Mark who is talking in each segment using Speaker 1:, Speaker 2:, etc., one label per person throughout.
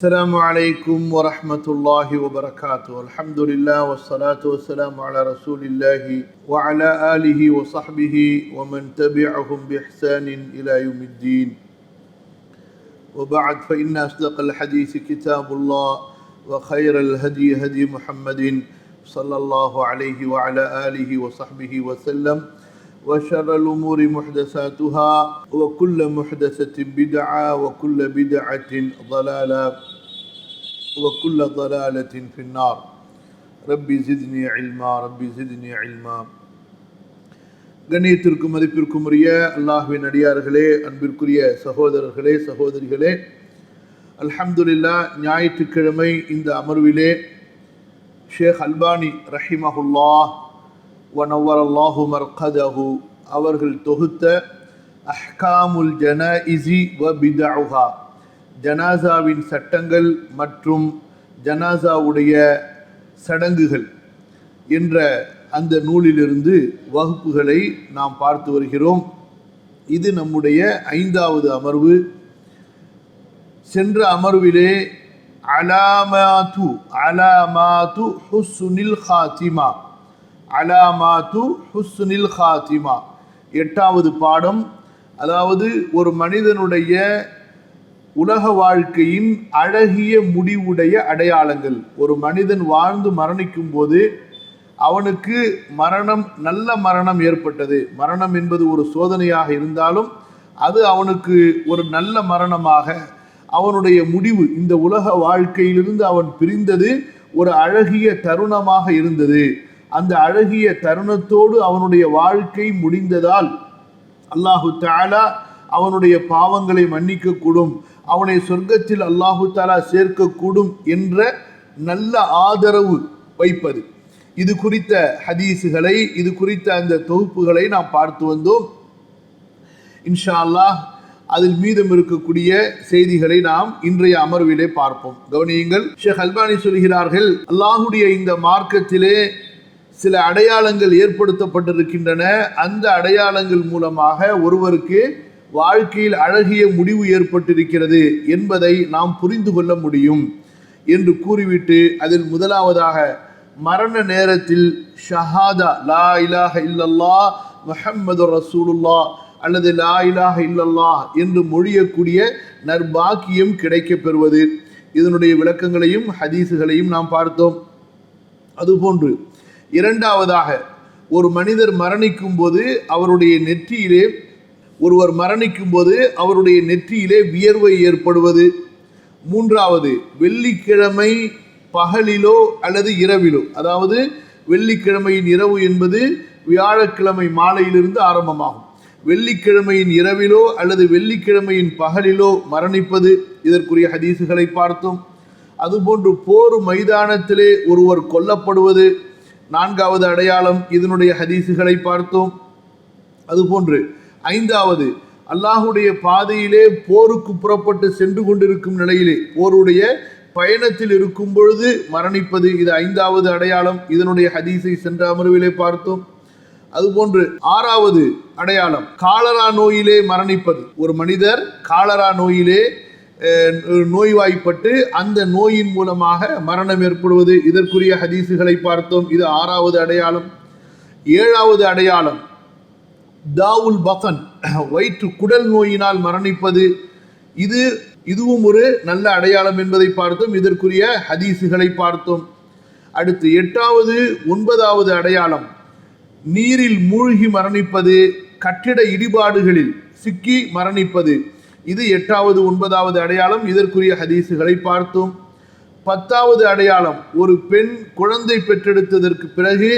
Speaker 1: السلام عليكم ورحمة الله وبركاته. الحمد لله والصلاة والسلام على رسول الله وعلى آله وصحبه ومن تبعهم بإحسان إلى يوم الدين. وبعد فإن أصدق الحديث كتاب الله وخير الهدي هدي محمد صلى الله عليه وعلى آله وصحبه وسلم وشر الأمور محدثاتها وكل محدثة بدعة وكل بدعة ضلالة وكل ضلالة في النار. ربي زدني علما ربي زدني علما. கண்ணியத்திற்கும் மதிப்பிற்கும் உரிய அல்லாஹ்வின் அடியார்களே, அன்பிற்குரிய சகோதரர்களே சகோதரிகளே, அல்ஹம்துலில்லாஹ், ஞாயிற்றுக்கிழமை இந்த அமர்விலே ஷேக் அல்பானி ரஹிமஹுல்லாஹ் வனவரல்லாஹு மர்கதஹு அவர்கள் தொகுத்த அஹ்காமுல் ஜனாஇஸி வ பிதஉஹா, ஜனாசாவின் சட்டங்கள் மற்றும் ஜனாசாவுடைய சடங்குகள் என்ற அந்த நூலிலிருந்து வகுப்புகளை நாம் பார்த்து வருகிறோம். இது நம்முடைய 5வது அமர்வு. சென்ற அமர்விலே அலாமாத்து ஹுஸ்னுல் ஹாத்திமா, அலாமாத்து ஹுஸ்னுல் ஹாத்திமா 8வது பாடம். அதாவது ஒரு மனிதனுடைய உலக வாழ்க்கையின் அழகிய முடிவுடைய அடையாளங்கள். ஒரு மனிதன் வாழ்ந்து மரணிக்கும் போது அவனுக்கு மரணம், நல்ல மரணம் ஏற்பட்டது. மரணம் என்பது ஒரு சோதனையாக இருந்தாலும் அது அவனுக்கு ஒரு நல்ல மரணமாக, அவனுடைய முடிவு, இந்த உலக வாழ்க்கையிலிருந்து அவன் பிரிந்தது ஒரு அழகிய தருணமாக இருந்தது. அந்த அழகிய தருணத்தோடு அவனுடைய வாழ்க்கை முடிந்ததால் அல்லாஹு தஆலா அவனுடைய பாவங்களை மன்னிக்கக்கூடும், அவனை சொர்க்கத்தில் அல்லாஹு தஆலா சேர்க்கக்கூடும் என்ற நல்ல ஆதரவு வைப்பது. இது குறித்த ஹதீஸுகளை, இது குறித்த அந்த தொகுப்புகளை நாம் பார்த்து வந்தோம். இன்ஷா அல்லாஹ் அதில் மீதம் இருக்கக்கூடிய செய்திகளை நாம் இன்றைய அமர்விலே பார்ப்போம். கவனியுங்கள். ஷேக் அல்பானி சொல்கிறார்கள், அல்லாஹுடைய இந்த மார்க்கத்திலே சில அடையாளங்கள் ஏற்படுத்தப்பட்டிருக்கின்றன. அந்த அடையாளங்கள் மூலமாக ஒருவருக்கு வாழ்க்கையில் அழகிய முடிவு ஏற்பட்டிருக்கிறது என்பதை நாம் புரிந்து கொள்ள முடியும் என்று கூறிவிட்டு, அதில் முதலாவதாக மரண நேரத்தில் ஷஹாதா, லா இலாஹ இல்லல்லாஹ் முஹம்மது ரசூலுல்லாஹ் அல்லது லா இலாஹ இல்லல்லாஹ் என்று மொழியக்கூடிய நற்பாக்கியம் கிடைக்கப் பெறுவது. இதனுடைய விளக்கங்களையும் ஹதீஸுகளையும் நாம் பார்த்தோம். அதுபோன்று இரண்டாவதாக, ஒரு மனிதர் மரணிக்கும் போது அவருடைய நெற்றியிலே, ஒருவர் மரணிக்கும் போது அவருடைய நெற்றியிலே வியர்வை ஏற்படுவது. மூன்றாவது, வெள்ளிக்கிழமை பகலிலோ அல்லது இரவிலோ, அதாவது வெள்ளிக்கிழமையின் இரவு என்பது வியாழக்கிழமை மாலையிலிருந்து ஆரம்பமாகும். வெள்ளிக்கிழமையின் இரவிலோ அல்லது வெள்ளிக்கிழமையின் பகலிலோ மரணிப்பது, இதற்குரிய ஹதீஸுகளை பார்த்தோம். அதுபோன்று போர் மைதானத்திலே ஒருவர் கொல்லப்படுவது 4வது அடையாளம், இதனுடைய ஹதீஸுகளை பார்த்தோம். அதுபோன்று 5வது, அல்லாஹுடைய பாதையிலே போருக்கு புறப்பட்டு சென்று கொண்டிருக்கும் நிலையிலே, போருடைய பயணத்தில் இருக்கும் பொழுது மரணிப்பது, இது 5வது அடையாளம். இதனுடைய ஹதீஸை சென்ற அமர்விலே பார்த்தோம். அதுபோன்று 6வது அடையாளம், காலரா நோயிலே மரணிப்பது. ஒரு மனிதர் காலரா நோயிலே நோய்வாய்ப்பட்டு அந்த நோயின் மூலமாக மரணம் ஏற்படுவது, இதற்குரிய ஹதீஸுகளை பார்த்தோம். இது 6வது அடையாளம். 7வது அடையாளம், தாவுல் பசன், வயிற்று குடல் நோயினால் மரணிப்பது. இதுவும் ஒரு நல்ல அடையாளம் என்பதை பார்த்தோம். இதற்குரிய ஹதீஸுகளை பார்த்தோம். அடுத்து 8வது 9வது அடையாளம், நீரில் மூழ்கி மரணிப்பது, கட்டிட இடிபாடுகளில் சிக்கி மரணிப்பது. இது 8வது 9வது அடையாளம். இதற்குரிய ஹதீஸுகளை பார்த்தோம். 10வது அடையாளம், ஒரு பெண் குழந்தை பெற்றெடுத்ததற்கு பிறகு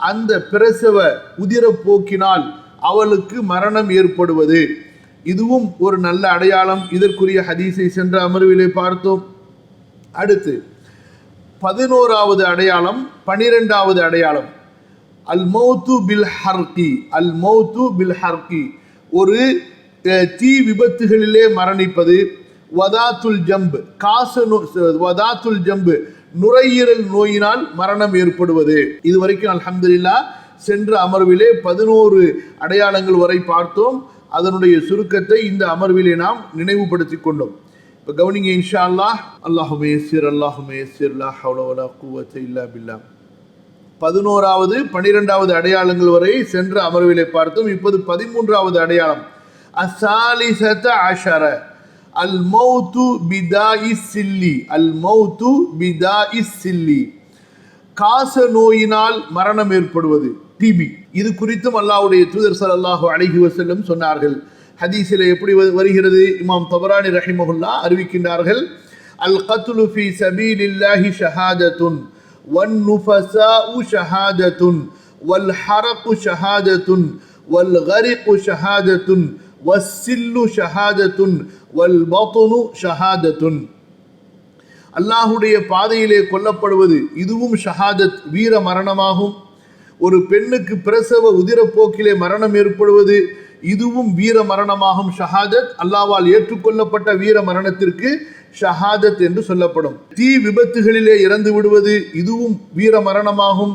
Speaker 1: அந்த பிரசவ உதிரப்போக்கினால் அவளுக்கு மரணம் ஏற்படுவது. இதுவும் ஒரு நல்ல அடையாளம். இதற்குரிய ஹதீஸை சென்ற அமர்விலே பார்த்தோம். அடுத்து 11வது அடையாளம், 12வது அடையாளம், அல் மௌத்து பில் ஹர்கி, அல் மௌத்து பில் ஹர்கி, ஒரு தீ விபத்துகளிலே மரணிப்பது. வதாத்துல் ஜம்பு, வதாத்துல் ஜம்பு, நுரையீரல் நோயினால் மரணம் ஏற்படுவது. இதுவரைக்கும் அல்ஹம்துலில்லாஹ் சென்ற அமர்விலே 11 அடையாளங்கள் வரை பார்த்தோம். அதனுடைய சுருக்கத்தை இந்த அமர்விலே நாம் நினைவுபடுத்திக் கொண்டோம். இப்போ கவனிங்க இன்ஷா அல்லாஹ். அல்லாஹுமே யஸ்ஸிர் அல்லாஹுமே யஸ்ஸிர் லா ஹவ்ல வலா குவத்த இல்லா பில்லாஹ். 11வது 12வது அடையாளங்கள் வரை சென்ற அமர்விலே பார்த்தோம். இப்போது 13வது அடையாளம் அஸ்ஸாலிஸத அஷர அல் மௌத்து பிதாஇஸ் சில்லி. அல் மௌத்து பிதாஇஸ் சில்லி, காச நோயினால் மரணம் ஏற்படுவது, டிபி. இது குறித்தும் அல்லாஹ்வுடைய தூதர் ஸல்லல்லாஹு அலைஹி வஸல்லம் சொன்னார்கள். ஹதீஸில் எப்படி வருகிறது? இமாம் தபரானி ரஹிமஹுல்லாஹ் அறிவிக்கின்றார்கள், அல் கத்லு ஃபீ சபீலில்லாஹி ஷஹாதத்துன் வன் நுஃபஸாஉ ஷஹாதத்துன் வல் ஹரகு ஷஹாதத்துன் வல் கரிகு ஷஹாதத்துன் வஸ்ஸில்லு ஷஹாதத்துன் வல் பத்னு ஷஹாதத்துன். அல்லாஹுடைய பாதையிலே கொல்லப்படுவது இதுவும் ஷஹாதத், வீர மரணமாகும். ஒரு பெண்ணுக்கு பிரசவ உதிரப்போக்கிலே மரணம் ஏற்படுவது இதுவும் வீர மரணமாகும், ஷஹாதத். அல்லாஹ்வால் ஏற்றுக்கொள்ளப்பட்ட வீர மரணத்திற்கு ஷஹாதத் என்று சொல்லப்படும். தீ விபத்துகளிலே இறந்து விடுவது இதுவும் வீர மரணமாகும்.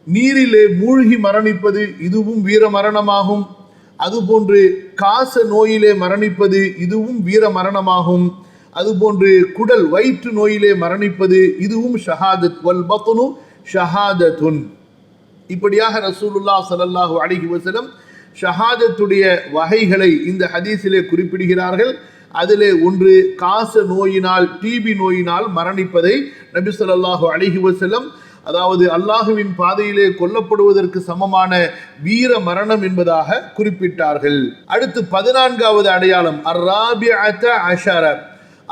Speaker 1: நீரிலே மூழ்கி மரணிப்பது இதுவும் வீர மரணமாகும். அதுபோன்று காச நோயிலே மரணிப்பது இதுவும் வீர மரணமாகும். அதுபோன்று குடல் வயிற்று நோயிலே மரணிப்பது இதுவும் ஷஹாதத். வல் பத்னு ஷஹாதத்துன். இப்படியாக ரசூலுல்லாஹ் ஸல்லல்லாஹு அலைஹி வஸல்லம் ஷஹாதத்துடைய வகைகளை இந்த ஹதீஸிலே குறிப்பிடுகிறார்கள். அதிலே ஒன்று காச நோயினால், டிபி நோயினால் மரணிப்பதை நபி ஸல்லல்லாஹு அலைஹி வஸல்லம், அதாவது அல்லாஹுவின் பாதையிலே கொல்லப்படுவதற்கு சமமான வீர மரணம் என்பதாக குறிப்பிட்டார்கள். அடுத்து 14வது அடையாளம் அர்ராபிஅத அஷர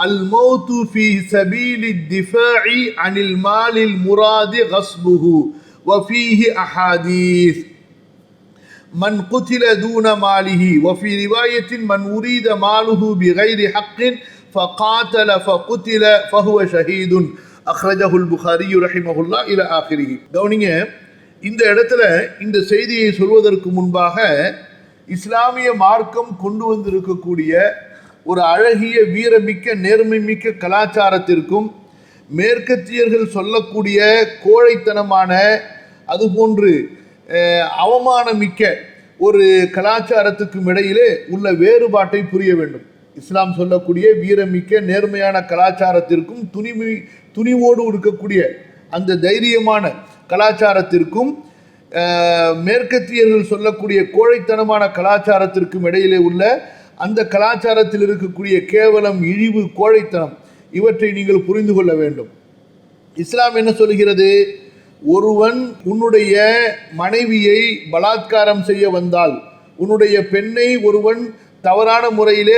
Speaker 1: அல் மௌத்து ஃபீ சபீலி திஃபாஇ அனில் மாலில் முராதி கஸ்புஹு வஃபீஹி அஹாதீஸ். من قتل دون ماله وفي رواية من أريد ماله بغير حق فقاتل فقتل فهو شهيد أخرجه البخاري رحمه الله إلى آخره. கவனிங்க, இந்த இடத்துல இந்த செய்தியை சொல்வதற்கு முன்பாக இஸ்லாமிய மார்க்கம் கொண்டு வந்திருக்கக்கூடிய ஒரு அழகிய வீரமிக்க நேர்மை மிக்க கலாச்சாரத்திற்கும் மேற்கத்தியர்கள் சொல்லக்கூடிய கோழைத்தனமான அதுபோன்று அவமானமிக்க ஒரு கலாச்சாரத்துக்கும் இடையிலே உள்ள வேறுபாட்டை புரிய வேண்டும். இஸ்லாம் சொல்லக்கூடிய வீரமிக்க நேர்மையான கலாச்சாரத்திற்கும் துணிவோடு இருக்கக்கூடிய அந்த தைரியமான கலாச்சாரத்திற்கும் மேற்கத்தியர்கள் சொல்லக்கூடிய கோழைத்தனமான கலாச்சாரத்திற்கும் இடையிலே உள்ள அந்த கலாச்சாரத்தில் இருக்கக்கூடிய கேவலம், இழிவு, கோழைத்தனம், இவற்றை நீங்கள் புரிந்து கொள்ள வேண்டும். இஸ்லாம் என்ன சொல்கிறது? ஒருவன் உன்னுடைய மனைவியை பலாத்காரம் செய்ய வந்தால், உன்னுடைய பெண்ணை ஒருவன் தவறான முறையிலே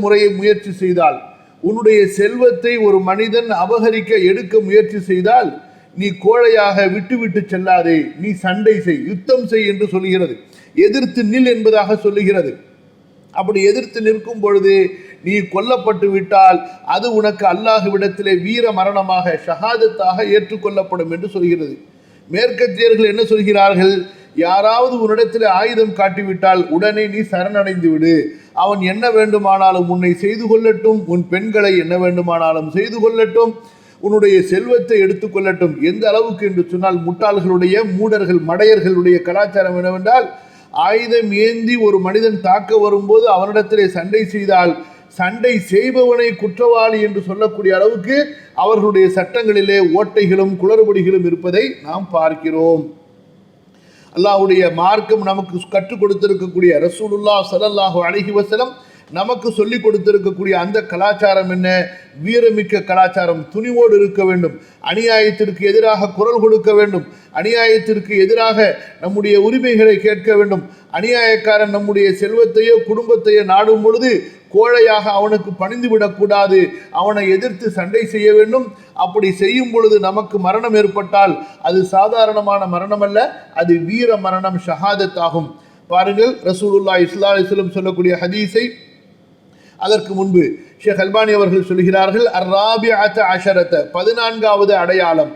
Speaker 1: முறையை முயற்சி செய்தால், உன்னுடைய செல்வத்தை ஒரு மனிதன் அபகரிக்க எடுக்க முயற்சி செய்தால், நீ கோழையாக விட்டு செல்லாதே, நீ சண்டை செய், யுத்தம் செய் என்று சொல்லுகிறது. எதிர்த்து நில் என்பதாக சொல்லுகிறது. அப்படி எதிர்த்து நிற்கும் பொழுது நீ கொல்லப்பட்டு விட்டால் அது உனக்கு அல்லாஹ்விடத்திலே வீர மரணமாக, ஷஹாதத்தாக ஏற்றுக்கொள்ளப்படும் என்று சொல்கிறது. மேற்கத்தியர்கள் என்ன சொல்கிறார்கள்? யாராவது உன்னிடத்தில் ஆயுதம் காட்டிவிட்டால் உடனே நீ சரணடைந்து விடு, அவன் என்ன வேண்டுமானாலும் உன்னை செய்து கொள்ளட்டும், உன் பெண்களை என்ன வேண்டுமானாலும் செய்து கொள்ளட்டும், உன்னுடைய செல்வத்தை எடுத்துக்கொள்ளட்டும். எந்த அளவுக்கு என்று சொன்னால், முட்டாள்களுடைய, மூடர்கள், மடையர்களுடைய கலாச்சாரம் என்னவென்றால், ஆயுதம் ஏந்தி ஒரு மனிதன் தாக்க வரும்போது அவனிடத்திலே சண்டை செய்தால் சண்டை செய்பவனை குற்றவாளி என்று சொல்லக்கூடிய அளவுக்கு அவர்களுடைய சட்டங்களிலே ஓட்டைகளும் குளறுபடிகளும் இருப்பதை நாம் பார்க்கிறோம். அல்லாஹ்வுடைய மார்க்கம் நமக்கு கற்றுக் கொடுத்திருக்கக்கூடிய, ரசூலுல்லாஹ் ஸல்லல்லாஹு அலைஹி வஸல்லம் நமக்கு சொல்லிக் கொடுத்திருக்கக்கூடிய அந்த கலாச்சாரம் என்ன? வீரமிக்க கலாச்சாரம். துணிவோடு இருக்க வேண்டும், அநியாயத்திற்கு எதிராக குரல் கொடுக்க வேண்டும், அநியாயத்திற்கு எதிராக நம்முடைய உரிமைகளை கேட்க வேண்டும். அநியாயக்காரன் நம்முடைய செல்வத்தையோ குடும்பத்தையோ நாடும் பொழுது கோழையாக அவனுக்கு பணிந்து விடக்கூடாது, அவனை எதிர்த்து சண்டை செய்ய வேண்டும். அப்படி செய்யும் பொழுது நமக்கு மரணம் ஏற்பட்டால் அது சாதாரணமான மரணம் அல்ல, அது வீர மரணம், ஷஹாதத் ஆகும். பாருங்கள், ரசூலுல்லாஹி ஸல்லல்லாஹு அலைஹி வஸல்லம் சொல்லக்கூடிய ஹதீஸை அதற்கு முன்பு ஷேக் அல்பானி அவர்கள் சொல்கிறார்கள், அர்ராபிஅத அஷரத, 14வது அடையாளம்,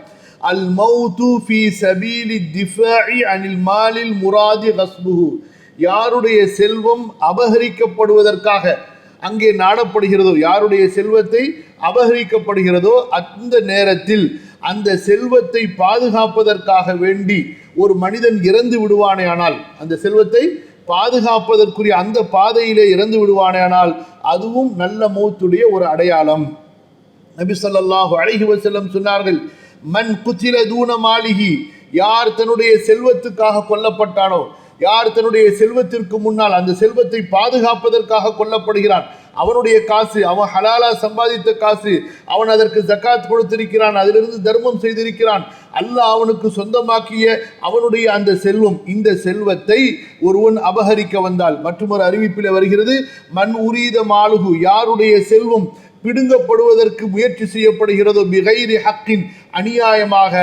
Speaker 1: அல் மௌத்து ஃபீ சபீலி திஃபாஇ அனில் மாலில் முராதி கஸ்புஹு. யாருடைய செல்வம் அபகரிக்கப்படுவதற்காக அங்கே நாடப்படுகிறதோ, யாருடைய செல்வத்தை அபகரிக்கப்படுகிறதோ அந்த நேரத்தில் அந்த செல்வத்தை பாதுகாப்பதற்காக வேண்டி ஒரு மனிதன் இறந்து விடுவானேயானால், அந்த செல்வத்தை பாதுகாப்பதற்குரிய அந்த பாதையிலே இறந்து விடுவானேனால் அதுவும் நல்ல மௌத்துடைய ஒரு அடையாளம். நபி ஸல்லல்லாஹு அலைஹி வஸல்லம் சொன்னார்கள், மன் குத்தில தூன மாலிஹி, யார் தன்னுடைய செல்வத்துக்காக கொல்லப்பட்டானோ, யார் தன்னுடைய செல்வத்திற்கு முன்னால் அந்த செல்வத்தை பாதுகாப்பதற்காக கொல்லப்படுகிறான், அவனுடைய காசு, அவன் ஹலாலா சம்பாதித்த காசு, அவன் அதற்கு ஜகாத் கொடுத்திருக்கிறான், அதிலிருந்து தர்மம் செய்திருக்கிறான், அல்லாஹ் அவனுக்கு சொந்தமாக்கிய அவனுடைய அந்த செல்வம், இந்த செல்வத்தை ஒருவன் அபகரிக்க வந்தால், மற்றொரு அறிவிப்பில் வருகிறது, மன் உரீத மாலுகு, யாருடைய செல்வம் பிடுங்கப்படுவதற்கு முயற்சி செய்யப்படுகிறதோ, பிகைரி ஹக்கின், அநியாயமாக,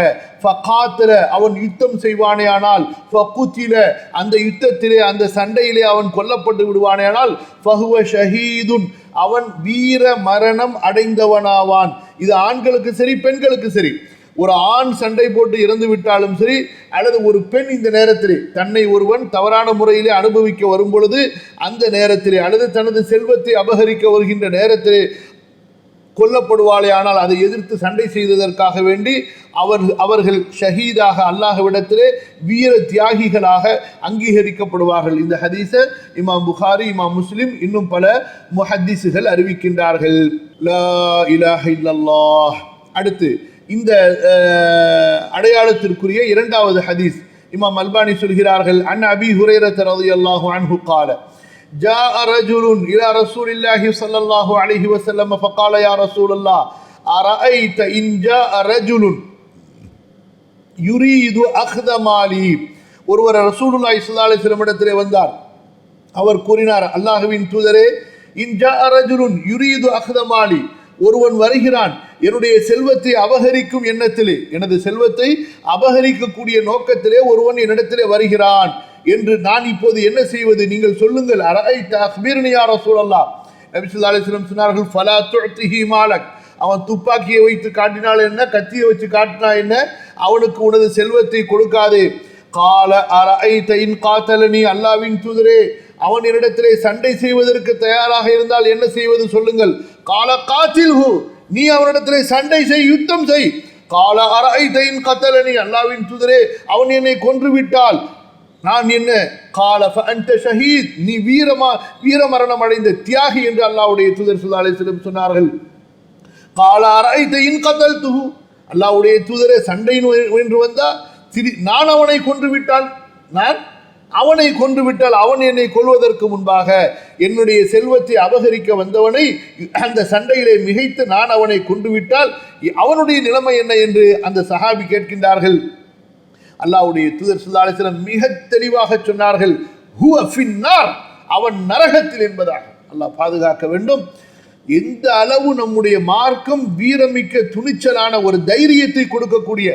Speaker 1: ஃபகாத்தல, அவன் யுத்தம் செய்வானேயானால், ஃபகுத்தில, அந்த யுத்தத்திலே அந்த சண்டையிலே அவன் கொல்லப்பட்டு விடுவானேயானால், ஃபஹுவ ஷஹீதுன், அவன் வீர மரணம் அடைந்தவனாவான். இது ஆண்களுக்கு சரி பெண்களுக்கு சரி. ஒரு ஆண் சண்டை போட்டு இறந்து விட்டாலும் சரி, அல்லது ஒரு பெண் இந்த நேரத்திலே தன்னை ஒருவன் தவறான முறையிலே அனுபவிக்க வரும் பொழுது அந்த நேரத்திலே, அல்லது தனது செல்வத்தை அபகரிக்க வருகின்ற நேரத்திலே கொல்லப்படுவாளே, ஆனால் அதை எதிர்த்து சண்டை செய்ததற்காக வேண்டி அவர்கள் ஷஹீதாக அல்லாஹ்விடத்திலே வீர தியாகிகளாக அங்கீகரிக்கப்படுவார்கள். இந்த ஹதீஸை இமாம் புகாரி, இமாம் முஸ்லிம், இன்னும் பல முஹத்திஸுகள் அறிவிக்கின்றார்கள். லா இலாஹ இல்லல்லாஹ். அடுத்து இந்த அடையாளத்திற்குரிய இரண்டாவது ஹதீஸ் இமாம் அல்பானி சொல்கிறார்கள், அன் அபி ஹுரைரத ரலியல்லாஹு அன்ஹு قال جاء رجل إلى رسول الله صلى الله عليه وسلم فقال يا رسول الله أرأيت إن جاء رجل يريد أخذ مالي. ஒருவர் ரசூலுல்லாஹி ஸல்லல்லாஹு அலைஹி வஸல்லம் இடத்திலே வந்தார். அவர் கூறினார், அல்லாஹ்வின் தூதரே, இன் ஜாஅ ரஜுலுன் யுரீது அக்த மாலி, ஒருவன் வருகிறான் என்னுடைய செல்வத்தை அபகரிக்கும் எண்ணத்திலே, எனது செல்வத்தை அபகரிக்கக்கூடிய நோக்கத்திலே ஒருவன் என்னிடத்திலே வருகிறான் என்று நான் இப்போது என்ன செய்வது, நீங்கள் சொல்லுங்கள். அரஐத அக்பிர்னி யா ரசூலல்லாஹ். நபி ஸல்லல்லாஹு அலைஹி வஸல்லம் சொன்னார்கள், ஃபலா துஅதிஹி மாலக், அவன் துப்பாக்கியை வைத்து காட்டினால் என்ன, கத்தியை வச்சு காட்டினா என்ன, அவனுக்கு உனது செல்வத்தை கொடுக்காதே. கால அரஐத இன் காத்தலனி, அல்லாஹ்வின் தூதரே, அவன் என்னிடத்திலே சண்டை செய்வதற்கு தயாராக இருந்தால் என்ன செய்வது சொல்லுங்கள். கால காத்தில்ஹு, நீ அவனிடத்திலே சண்டை செய், யுத்தம் செய். கால அரஐத இன் கத்தலனி, அல்லாஹ்வின் தூதரே, அவன் என்னை கொன்று விட்டால் நான் என்ன. கால ஃபஅன்த ஷஹீத், நீ வீரமரணம் அடைந்த தியாகி என்று அல்லாஹ்வுடைய தூதர் ஸல்லல்லாஹு அலைஹி வஸல்லம் சொன்னார்கள். கால அரஐத இன் கதல்துஹு, அல்லாஹ்வுடைய தூதரே, சண்டை என்று வந்தா நான் அவனை கொன்று விட்டால், அவன் என்னை கொல்வதற்கு முன்பாக என்னுடைய செல்வத்தை அபகரிக்க வந்தவனை அந்த சண்டையிலே மிகைத்து நான் அவனை கொன்று விட்டால் அவனுடைய நிலைமை என்ன என்று அந்த சஹாபி கேட்கின்றார்கள். அல்லாஹ்வுடைய தூதர் ஸல்லல்லாஹு அலைஹி வஸல்லம் மிக தெளிவாக சொன்னார்கள், ஹுவ ஃபின்னார், அவன் நரகத்தில் என்பதாக. அல்லாஹ் பாதுகாக்க வேண்டும். எந்த அளவு நம்முடைய மார்க்கம் வீரமிக்க துணிச்சலான ஒரு தைரியத்தை கொடுக்கக்கூடிய,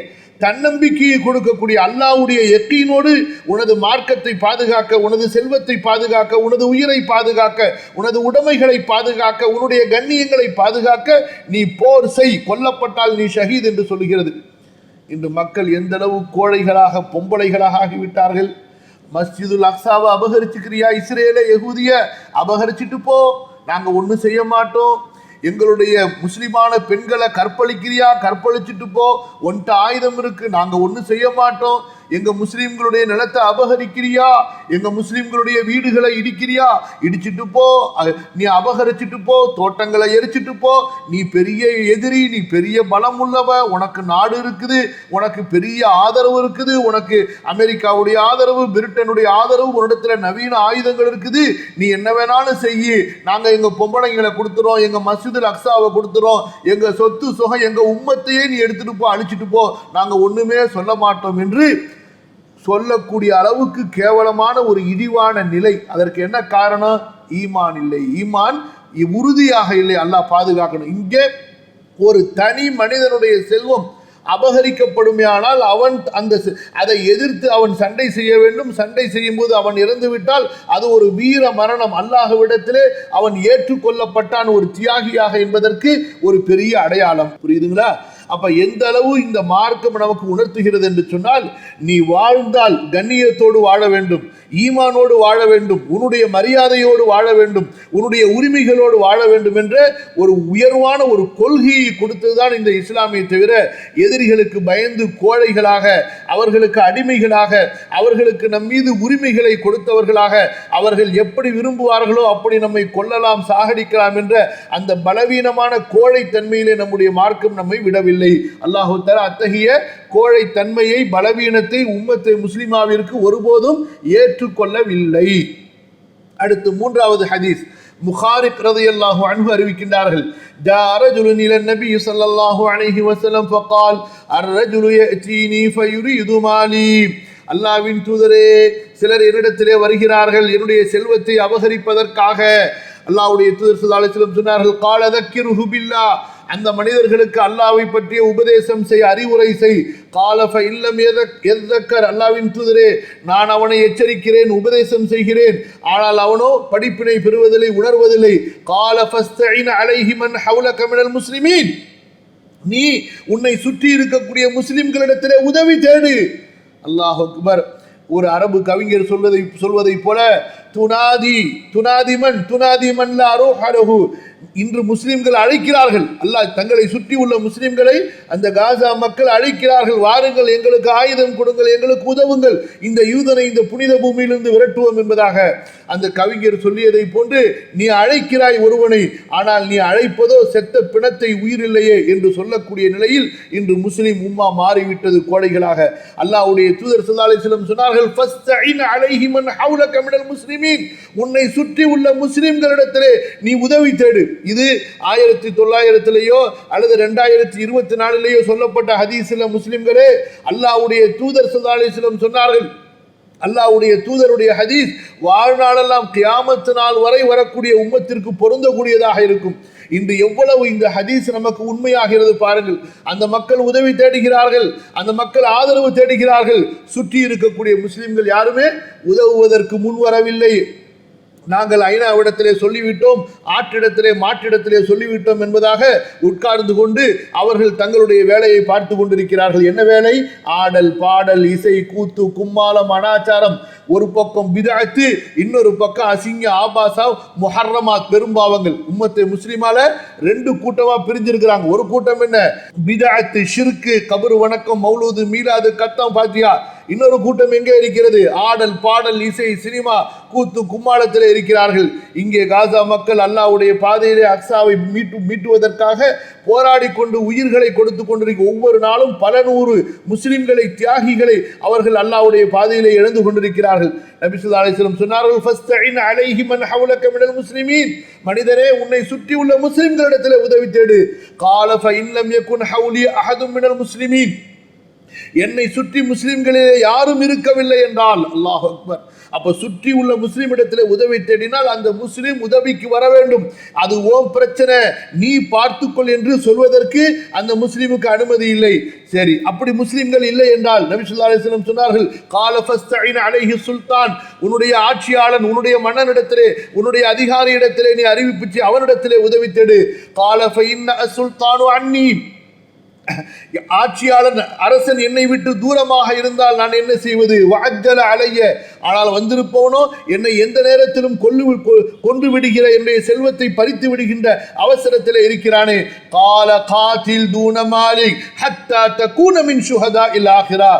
Speaker 1: தன்னம்பிக்கையை கொடுக்கக்கூடிய, அல்லாஹ்வுடைய யக்கீனோடு உனது மார்க்கத்தை பாதுகாக்க, உனது செல்வத்தை பாதுகாக்க, உனது உயிரை பாதுகாக்க, உனது உடைமைகளை பாதுகாக்க, உன்னுடைய கண்ணியங்களை பாதுகாக்க நீ போர் செய், கொல்லப்பட்டால் நீ ஷஹீத் என்று சொல்லுகிறது. இன்று மக்கள் எந்த அளவு கோழைகளாக, பொம்பளைகளாக ஆகிவிட்டார்கள். மஸ்ஜிதுல் அக்ஸாவை அபகரிச்சுக்கிறியா, இஸ்ரேலை யகூதிய அபகரிச்சுட்டு போ, நாங்கள் ஒன்றும் செய்ய மாட்டோம். எங்களுடைய முஸ்லிமான பெண்களை கற்பழிக்கிறியா, கற்பழிச்சுட்டு போ, ஒன்ட்ட ஆயுதம் இருக்கு, நாங்கள் ஒன்றும் செய்ய மாட்டோம். எங்க முஸ்லிம்களுடைய நிலத்தை அபகரிக்கிறியா, எங்க முஸ்லிம்களுடைய வீடுகளை இடிக்கிறியா, இடிச்சிட்டு போ, நீ அபகரிச்சுட்டு போ, தோட்டங்களை எரிச்சிட்டு போ, நீ பெரிய எதிரி, நீ பெரிய பலம் உள்ளவ, உனக்கு நாடு இருக்குது, உனக்கு பெரிய ஆதரவு இருக்குது, உனக்கு அமெரிக்காவுடைய ஆதரவு, பிரிட்டனுடைய ஆதரவு, உன்னிடத்துல நவீன ஆயுதங்கள் இருக்குது, நீ என்ன வேணாலும் செய்யி, நாங்க எங்க பொம்பளைங்களை கொடுத்துறோம், எங்க மஸ்ஜிதுல் அக்ஸாவை கொடுத்துறோம், எங்க சொத்து சுகம், எங்க உம்மத்தையே நீ எடுத்துட்டு போ, அழிச்சிட்டு போ, நாங்க ஒண்ணுமே சொல்ல மாட்டோம் என்று சொல்லக்கூடிய அளவுக்கு கேவலமான ஒரு இழிவான நிலை. அதற்கு என்ன காரணம்? ஈமான் இல்லை, ஈமான் உறுதியாக இல்லை. அல்லாஹ் பாதுகாக்கணும். இங்கே ஒரு தனி மனிதனுடைய செல்வம் அபகரிக்கப்படுமையானால் அவன் அதை எதிர்த்து அவன் சண்டை செய்ய வேண்டும். சண்டை செய்யும் போது அவன் இறந்து விட்டால் அது ஒரு வீர மரணம், அல்லாஹ்விடத்திலே அவன் ஏற்றுக்கொள்ளப்பட்டான் ஒரு தியாகியாக என்பதற்கு ஒரு பெரிய அடையாளம். புரியுதுங்களா? அப்ப எந்த அளவு இந்த மார்க்கம் நமக்கு உணர்த்துகிறது என்று சொன்னால், நீ வாழ்ந்தால் கண்ணியத்தோடு வாழ வேண்டும். ஈமானோடு வாழ வேண்டும், உன்னுடைய மரியாதையோடு வாழ வேண்டும், உன்னுடைய உரிமைகளோடு வாழ வேண்டும் என்ற ஒரு உயர்வான ஒரு கொள்கையை கொடுத்ததுதான் இந்த இஸ்லாமிய தவிர எதிரிகளுக்கு பயந்து கோழைகளாக, அவர்களுக்கு அடிமைகளாக, அவர்களுக்கு நம் மீது உரிமைகளை கொடுத்தவர்களாக, அவர்கள் எப்படி விரும்புவார்களோ அப்படி நம்மை கொல்லலாம், சாகடிக்கலாம் என்ற அந்த பலவீனமான கோழை தன்மையிலே நம்முடைய மார்க்கம் நம்மை விடவில்லை. அல்லாஹு தஆலா அத்தகைய கோழை தன்மையை, பலவீனத்தை உம்மத்தை முஸ்லிமாவிற்கு ஒருபோதும் ஏற்றுக்கொள்ளவில்லை. அடுத்து மூன்றாவது ஹதீஸ் முஹாரிக் ரலியல்லாஹு அன்ஹு அறிவிக்கின்றார்கள். ஜா ரஜுலுன் இலன் நபி ஸல்லல்லாஹு அலைஹி வஸல்லம் ஃபகால் அர்-ரஜுலு யஅதீனி ஃபயுரீது மாலி. அல்லாஹ்வின் தூதரே, சிலர் என்னிடத்திலே வருகிறார்கள் என்னுடைய செல்வத்தை அபகரிப்பதற்காக. அல்லாஹ்வுடைய தூதர் ஸல்லல்லாஹு அலைஹி வஸல்லம் சொன்னார்கள், கால தக்கிருஹு பில்லாஹ், அந்த மனிதர்களுக்கு அல்லாஹ்வை பற்றிய உபதேசம் செய், அறிவுரை செய். கால ஃபஇல்லம் யதக்கர், அல்லாஹ்வின் தூதரே, நான் அவனை எச்சரிக்கிறேன், உபதேசம் செய்கிறேன், ஆனால் அவனோ படிப்பினை பெறுவதில்லை, உணர்வதில்லை. கால ஃபஸ்தஇன் அலைஹி மன் ஹவுலக மினல் முஸ்லிமீன், நீ உன்னை சுற்றி இருக்கக்கூடிய முஸ்லிம்களிடத்திலே உதவி தேடு. அல்லாஹ் அக்பர். ஒரு அரபு கவிஞர் சொல்வதை போல துனாதிமன் லா ரூஹ லஹு, இன்று முஸ்லிம்கள் அழைக்கிறார்கள், அல்லாஹ் தங்களை சுற்றி உள்ள முஸ்லிம்களை, அந்த காசா மக்கள் அழைக்கிறார்கள், வாருங்கள், எங்களுக்கு ஆயுதம் கொடுங்கள், எங்களுக்கு உதவுங்கள், இந்த யூதனை இந்த புனித பூமியிலிருந்து விரட்டுவோம் என்பதாக அந்த கவிஞர் சொல்லியதை போன்று நீ அழைக்கிறாய் ஒருவனை, ஆனால் நீ அழைப்பதோ செத்த பிணத்தை, உயிரில்லையே என்று சொல்லக்கூடிய நிலையில் இன்று முஸ்லிம் உம்மா மாறிவிட்டது கோடைகளாக. அல்லாஹ்வுடைய தூதர் ஸல்லல்லாஹு அலைஹி வஸல்லம் சொன்னார்கள், ஃபஸ்தஇன் அலைஹி மன் ஹவுலக மினல் முஸ்லிமீன், உன்னை சுற்றி உள்ள முஸ்லிம்களிடத்திலே நீ உதவி தேடு. இது 1900 அல்லது 2024 சொல்லப்பட்ட ஹதீஸ்ல முஸ்லிம்களே, அல்லாஹ்வுடைய தூதர் ஸல்லல்லாஹு அலைஹி வஸல்லம் சொன்னார்கள், அல்லாஹ்வுடைய தூதருடைய ஹதீஸ் வாழ்நாளெல்லாம் கியாமத் நாள் வரை வரக்கூடிய உம்மத்திற்கு பொருந்தக்கூடியதாக இருக்கும். இன்று எவ்வளவு இந்த ஹதீஸ் நமக்கு உண்மையாகிறது பாருங்கள். அந்த மக்கள் உதவி தேடுகிறார்கள், அந்த மக்கள் ஆதரவு தேடுகிறார்கள், சுற்றி இருக்கக்கூடிய முஸ்லிம்கள் யாருமே உதவுவதற்கு முன்வரவில்லை. நாங்கள் ஐநாவிடத்திலே சொல்லிவிட்டோம், ஆற்றிடத்திலே மாற்றிடத்திலே சொல்லிவிட்டோம் என்பதாக உட்கார்ந்து கொண்டு அவர்கள் தங்களுடைய வேலையை பார்த்து கொண்டிருக்கிறார்கள். என்ன வேலை? ஆடல், பாடல், இசை, கூத்து, கும்மாளம், அனாச்சாரம். ஒரு பக்கம் பிதஅத்து, இன்னொரு பக்கம் அசிங்க, ஆபாசா, முஹர்ரமாத், பெரும்பாவங்கள். உம்மத்தை முஸ்லிமால ரெண்டு கூட்டமா பிரிஞ்சிருக்கிறாங்க. ஒரு கூட்டம் என்ன? பிதஅத்து, ஷிர்கு, கபர் வணக்கம், மௌலூது, மீலாது, கத்தம், பாத்தியா. இன்னொரு கூட்டம் எங்கே இருக்கிறது? ஆடல், பாடல், இசை, சினிமா, கூத்து, கும்மாளத்தில் இருக்கிறார்கள். இங்கே காசா மக்கள் அல்லாஹ்வுடைய பாதையிலே அக்ஸாவை மீட்டுவதற்காக போராடி கொண்டு உயிர்களை கொடுத்து கொண்டிருக்க, ஒவ்வொரு நாளும் பல நூறு முஸ்லிம்களை, தியாகிகளை அவர்கள் அல்லாஹ்வுடைய பாதையிலே இழந்து கொண்டிருக்கிறார்கள். நபி ஸல்லல்லாஹு அலைஹி வஸல்லம் சொன்னார்கள், ஃபஸ்தஇன் அலைஹி மன் ஹவுலக மினல் முஸ்லிமீன், மனிதரே, உன்னை சுற்றி உள்ள முஸ்லிம்களிடத்தில் உதவி தேடு. கால ஃபஇன் லம் யகுன் ஹவுலி அஹதும் மினல் முஸ்லிமீன், என்னை சுற்றி முஸ்லிம்களிலே யாரும் இருக்கவில்லை என்றால், அல்லாஹ் அக்பர், அப்ப சுற்றி உள்ள முஸ்லிம் இடத்துல உதவி தேடினால் அந்த முஸ்லிம் உதவிக்கு வர வேண்டும். அது ஓம் பிரச்சனை, நீ பார்த்துக்கொள் என்று சொல்வதற்கு அந்த முஸ்லிமுக்கு அனுமதி இல்லை. சரி, அப்படி முஸ்லிம்கள் இல்லை என்றால் நபி ஸல்லல்லாஹு அலைஹி வஸல்லம் சொன்னார்கள், கால ஃபஸ்தஇன் அலைஹி சுல்தான், உன்னுடைய ஆட்சியாளன், உன்னுடைய மன்னனிடத்திலே, உன்னுடைய அதிகாரி இடத்திலே நீ அறிவிப்பிச்சு அவனிடத்திலே உதவி தேடு. கால ஃபஇன்ன அஸ்ஸுல்தானு அன்னி, ஆட்சியாளன், அரசன் என்னை விட்டு தூரமாக இருந்தால் நான் என்ன செய்வது? வஅஜ்ஜல அலைய, ஆனால் வந்திருப்பவனோ என்னை எந்த நேரத்திலும் கொன்று விடுகிற, என்னுடைய செல்வத்தை பறித்து விடுகின்ற அவசரத்தில் இருக்கிறானே. கால காத்தில் தூன மாலிக் ஹத்தா தகூன மின் ஷுஹதாஇல் ஆகிரா,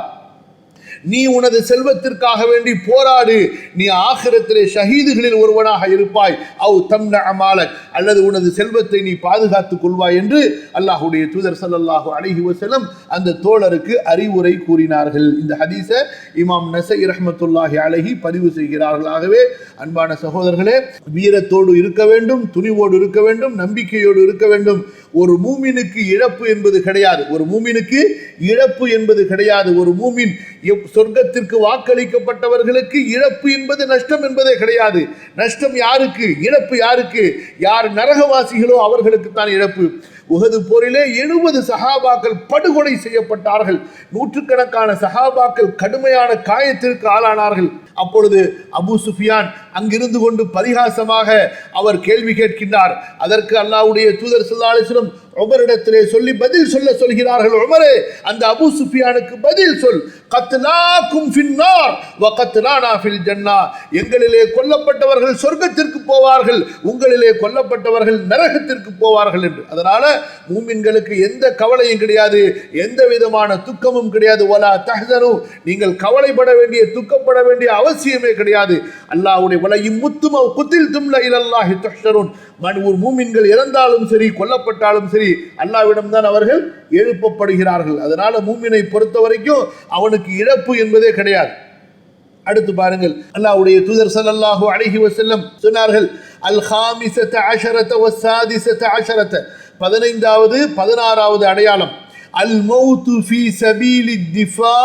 Speaker 1: நீ உனது செல்வத்திற்காக வேண்டி போராடு, நீ ஆகிரத்திலே ஷஹீதுகளில் ஒருவனாக இருப்பாய். அவ் தம்ன அமாலக், அல்லது உனது செல்வத்தை நீ பாதுகாத்துக் கொள்வாய் என்று அல்லாஹ்வுடைய தூதர் ஸல்லல்லாஹு அலைஹி வஸல்லம் அந்த தோழருக்கு அறிவுரை கூறினார்கள். இந்த ஹதீஸை இமாம் நஸஈ ரஹ்மத்துல்லாஹி அலைஹி பதிவு செய்கிறார்கள். ஆகவே அன்பான சகோதரர்களே, வீரத்தோடு இருக்க வேண்டும், துணிவோடு இருக்க வேண்டும், நம்பிக்கையோடு இருக்க வேண்டும். ஒரு மூமினுக்கு இழப்பு என்பது கிடையாது, ஒரு மூமினுக்கு இழப்பு என்பது கிடையாது. ஒரு மூமின் சொர்க்கத்திற்கு வாக்களிக்கப்பட்டவர்களுக்கு இழப்பு என்பது நஷ்டம் என்பதே கிடையாது. நஷ்டம் யாருக்கு? இழப்பு யாருக்கு? யார் நரகவாசிகளோ அவர்களுக்கு தான் இழப்பு. உஹது போரிலே 70 சஹாபாக்கள் படுகொலை செய்யப்பட்டார்கள். நூற்றுக்கணக்கான சஹாபாக்கள் கடுமையான காயத்திற்கு ஆளானார்கள். அப்பொழுது அபூ சுஃபியான் அங்கிருந்து கொண்டு பரிகாசமாக அவர் கேள்வி கேட்கின்றார். அதற்கு அல்லாஹ்வுடைய தூதர் ஸல்லல்லாஹு அலைஹி வஸல்லம் உமரிடத்திலே சொல்லி பதில் சொல்கிறார்கள். உமரே, அந்த அபூ சுஃபியானுக்கு பதில் சொல். கத்லாக்கும் ஃபின்னார் வ கத்லானா ஃபில் ஜன்னா. எங்களிலே கொல்லப்பட்டவர்கள் சொர்க்கத்திற்கு போவார்கள், உங்களிலே கொல்லப்பட்டவர்கள் நரகத்திற்கு போவார்கள் என்று. அதனால மூமின்களுக்கு எந்த கவலையும் கிடையாது, எந்த விதமான துக்கமும் கிடையாது. வலா தஹ்சனு, நீங்கள் கவலைப்பட வேண்டிய துக்கப்பட வேண்டிய அவசியமே கிடையாது. அல்லாஹ்வுடைய வலையும் முத்தும குத்தில்தும் இலல்லாஹி துஹ்ஷருன். ஒரு மூமின்கள் இறந்தாலும் சரி கொல்லப்பட்டாலும் சரி அல்லாஹ்விடம் தான் அவர்கள் எழுப்பப்படுகிறார்கள். அதனால மூமினை பொறுத்த வரைக்கும் அவனுக்கு இழப்பு என்பதே கிடையாது. அடுத்து பாருங்கள், அல்லாஹ்வுடைய தூதர் ஸல்லல்லாஹு அலைஹி வஸல்லம் சொன்னார்கள், அல் ஹாமிஸத அஷரத வஸ்ஸாதிஸத அஷரத, 15வது 16வது அடையாளம், அல் மௌத்து ஃபீ சபீலித் திஃபா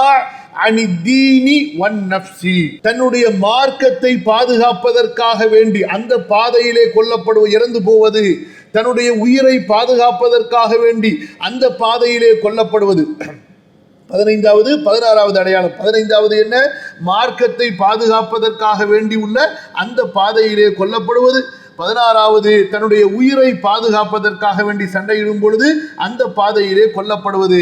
Speaker 1: அனித்தீனி வன் நஃப்ஸி. தன்னுடைய மார்க்கத்தை பாதுகாப்பதற்காக வேண்டி அந்த பாதையிலே இறந்து போவது, தன்னுடைய உயிரை பாதுகாப்பதற்காக வேண்டி அந்த பாதையிலே கொல்லப்படுவது. 15வது 16வது அடையாளம். 15வது என்ன? மார்க்கத்தை பாதுகாப்பதற்காக வேண்டி உள்ள அந்த பாதையிலே கொல்லப்படுவது. 16வது தன்னுடைய உயிரை பாதுகாப்பதற்காக வேண்டி சண்டையிடும் பொழுது அந்த பாதையிலே கொல்லப்படுவது.